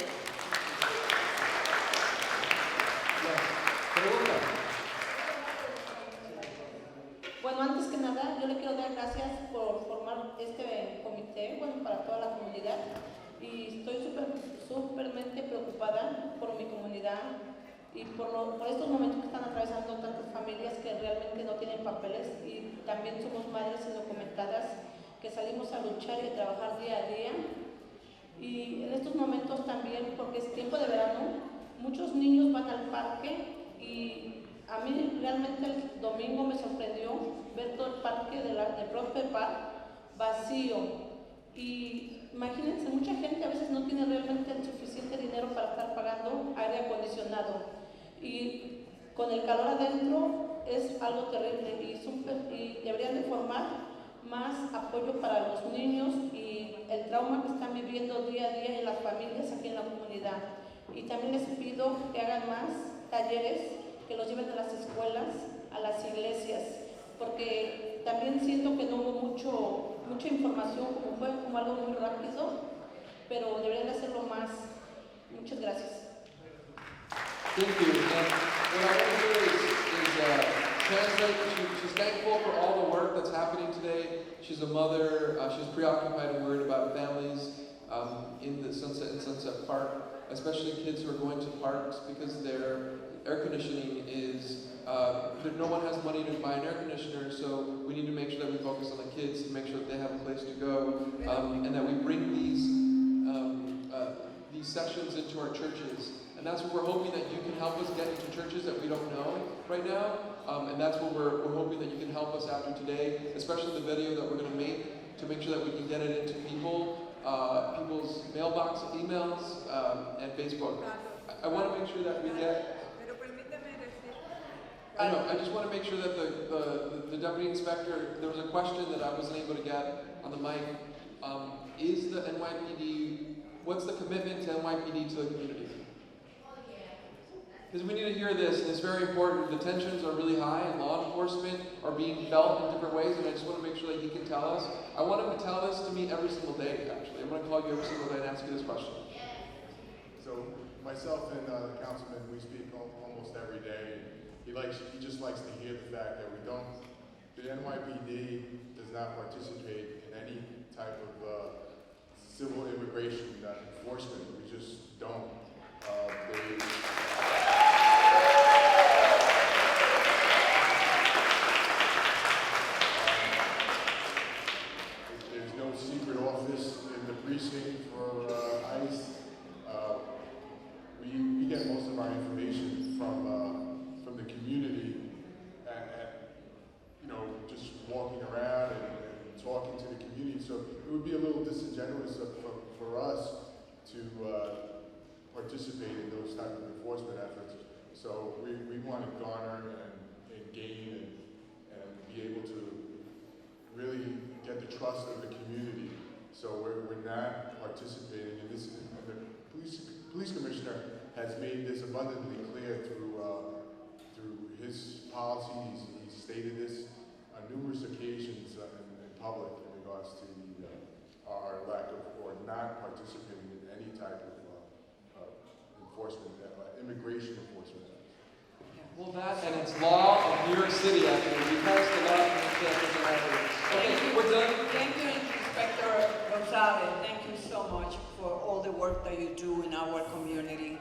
Bueno, antes que nada, yo le quiero dar gracias por formar este comité, bueno, para toda la comunidad. Y estoy súpermente preocupada por mi comunidad y por estos momentos que están atravesando tantas familias que realmente no tienen papeles, y también somos madres indocumentadas que salimos a luchar y a trabajar día a día. Y en estos momentos también, porque es tiempo de verano, muchos niños van al parque, y a mí realmente el domingo me sorprendió ver todo el parque del Prosper Park vacío. Y imagínense, mucha gente a veces no tiene realmente el suficiente dinero para estar pagando aire acondicionado. Y con el calor adentro es algo terrible, y deberían de formar más apoyo para los niños y el trauma que están viviendo día a día en las familias aquí en la comunidad. Y también les pido que hagan más talleres, que los lleven a las escuelas, a las iglesias, porque también siento que no hubo mucha información, fue como algo muy rápido, pero deberían de hacerlo más. Muchas gracias. Thank you. And what I want to do is translate. She's thankful for all the work that's happening today. She's a mother. She's preoccupied and worried about families in the Sunset and Sunset Park, especially kids who are going to parks because air conditioning is, no one has money to buy an air conditioner, so we need to make sure that we focus on the kids to make sure that they have a place to go, and that we bring these sessions into our churches. And that's what we're hoping, that you can help us get into churches that we don't know right now. And that's what we're hoping, that you can help us after today, especially the video that we're going to make, to make sure that we can get it into people's mailbox, emails, and Facebook. I want to make sure that we get... I know, I just want to make sure that the Deputy Inspector, there was a question that I wasn't able to get on the mic. Is the NYPD, what's the commitment to NYPD to the community? Because we need to hear this, and it's very important. The tensions are really high, and law enforcement are being felt in different ways, and I just want to make sure that he can tell us. I want him to tell this to me every single day, actually. I'm going to call you every single day and ask you this question. So, myself and the Councilman, we speak almost every day. He just likes to hear the fact that the NYPD does not participate in any type of civil immigration enforcement. We just don't. There's no secret office in the precinct for ICE. We get most of our information from the community, and just walking around and talking to the community. So it would be a little disingenuous for us to participate in those type of enforcement efforts. So we want to garner and gain and be able to really get the trust of the community. So we're not participating in this. And the police commissioner has made this abundantly clear through his policies. He's stated this on numerous occasions in public in regards to our lack of or not participating in any type of enforcement, immigration enforcement. Well, that and it's law of New York City, actually. We passed the law and okay, we're done. Thank you, Inspector Gonzalez. Thank you so much for all the work that you do in our community.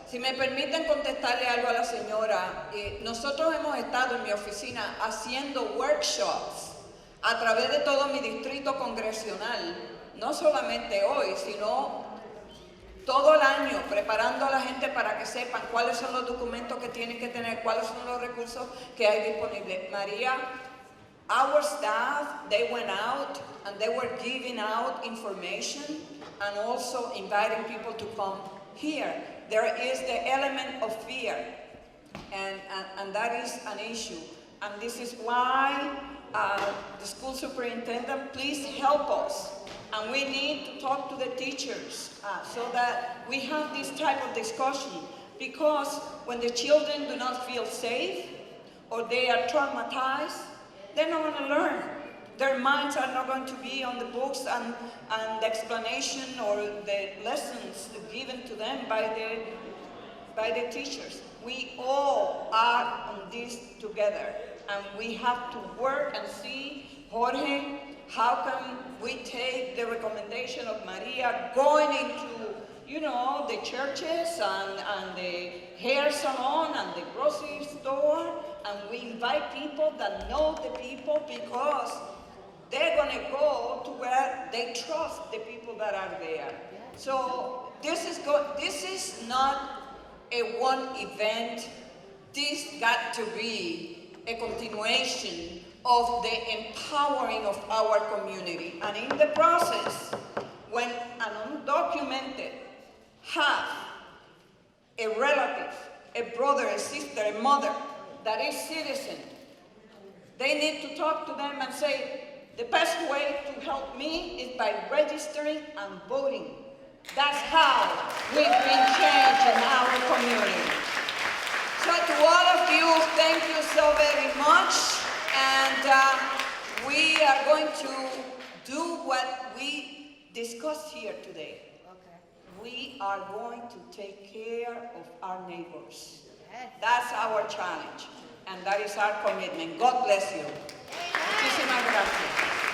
Si me permiten contestarle algo a la señora, nosotros hemos estado en mi oficina haciendo workshops a través de todo mi distrito congresional, no solamente hoy, sino todo el año, preparando a la gente para que sepan cuáles son los documentos que tienen que tener, cuáles son los recursos que hay disponibles. María, our staff, they went out and they were giving out information and also inviting people to come here. There is the element of fear, and that is an issue. And this is why the school superintendent, please help us. And we need to talk to the teachers so that we have this type of discussion. Because when the children do not feel safe or they are traumatized, they're not going to learn. Their minds are not going to be on the books and the explanation or the lessons given to them by the teachers. We all are on this together, and we have to work and see, Jorge, how can we take the recommendation of Maria going into, the churches and the hair salon and the grocery store, and we invite people that know the people, because they're going to go to where they trust the people that are there. So this is not a one event. This got to be a continuation of the empowering of our community. And in the process, when an undocumented have a relative, a brother, a sister, a mother that is citizen, they need to talk to them and say, the best way to help me is by registering and voting. That's how we bring change in our community. So to all of you, thank you so very much. And we are going to do what we discussed here today. Okay. We are going to take care of our neighbors. That's our challenge. And that is our commitment. God bless you. Muchísimas gracias.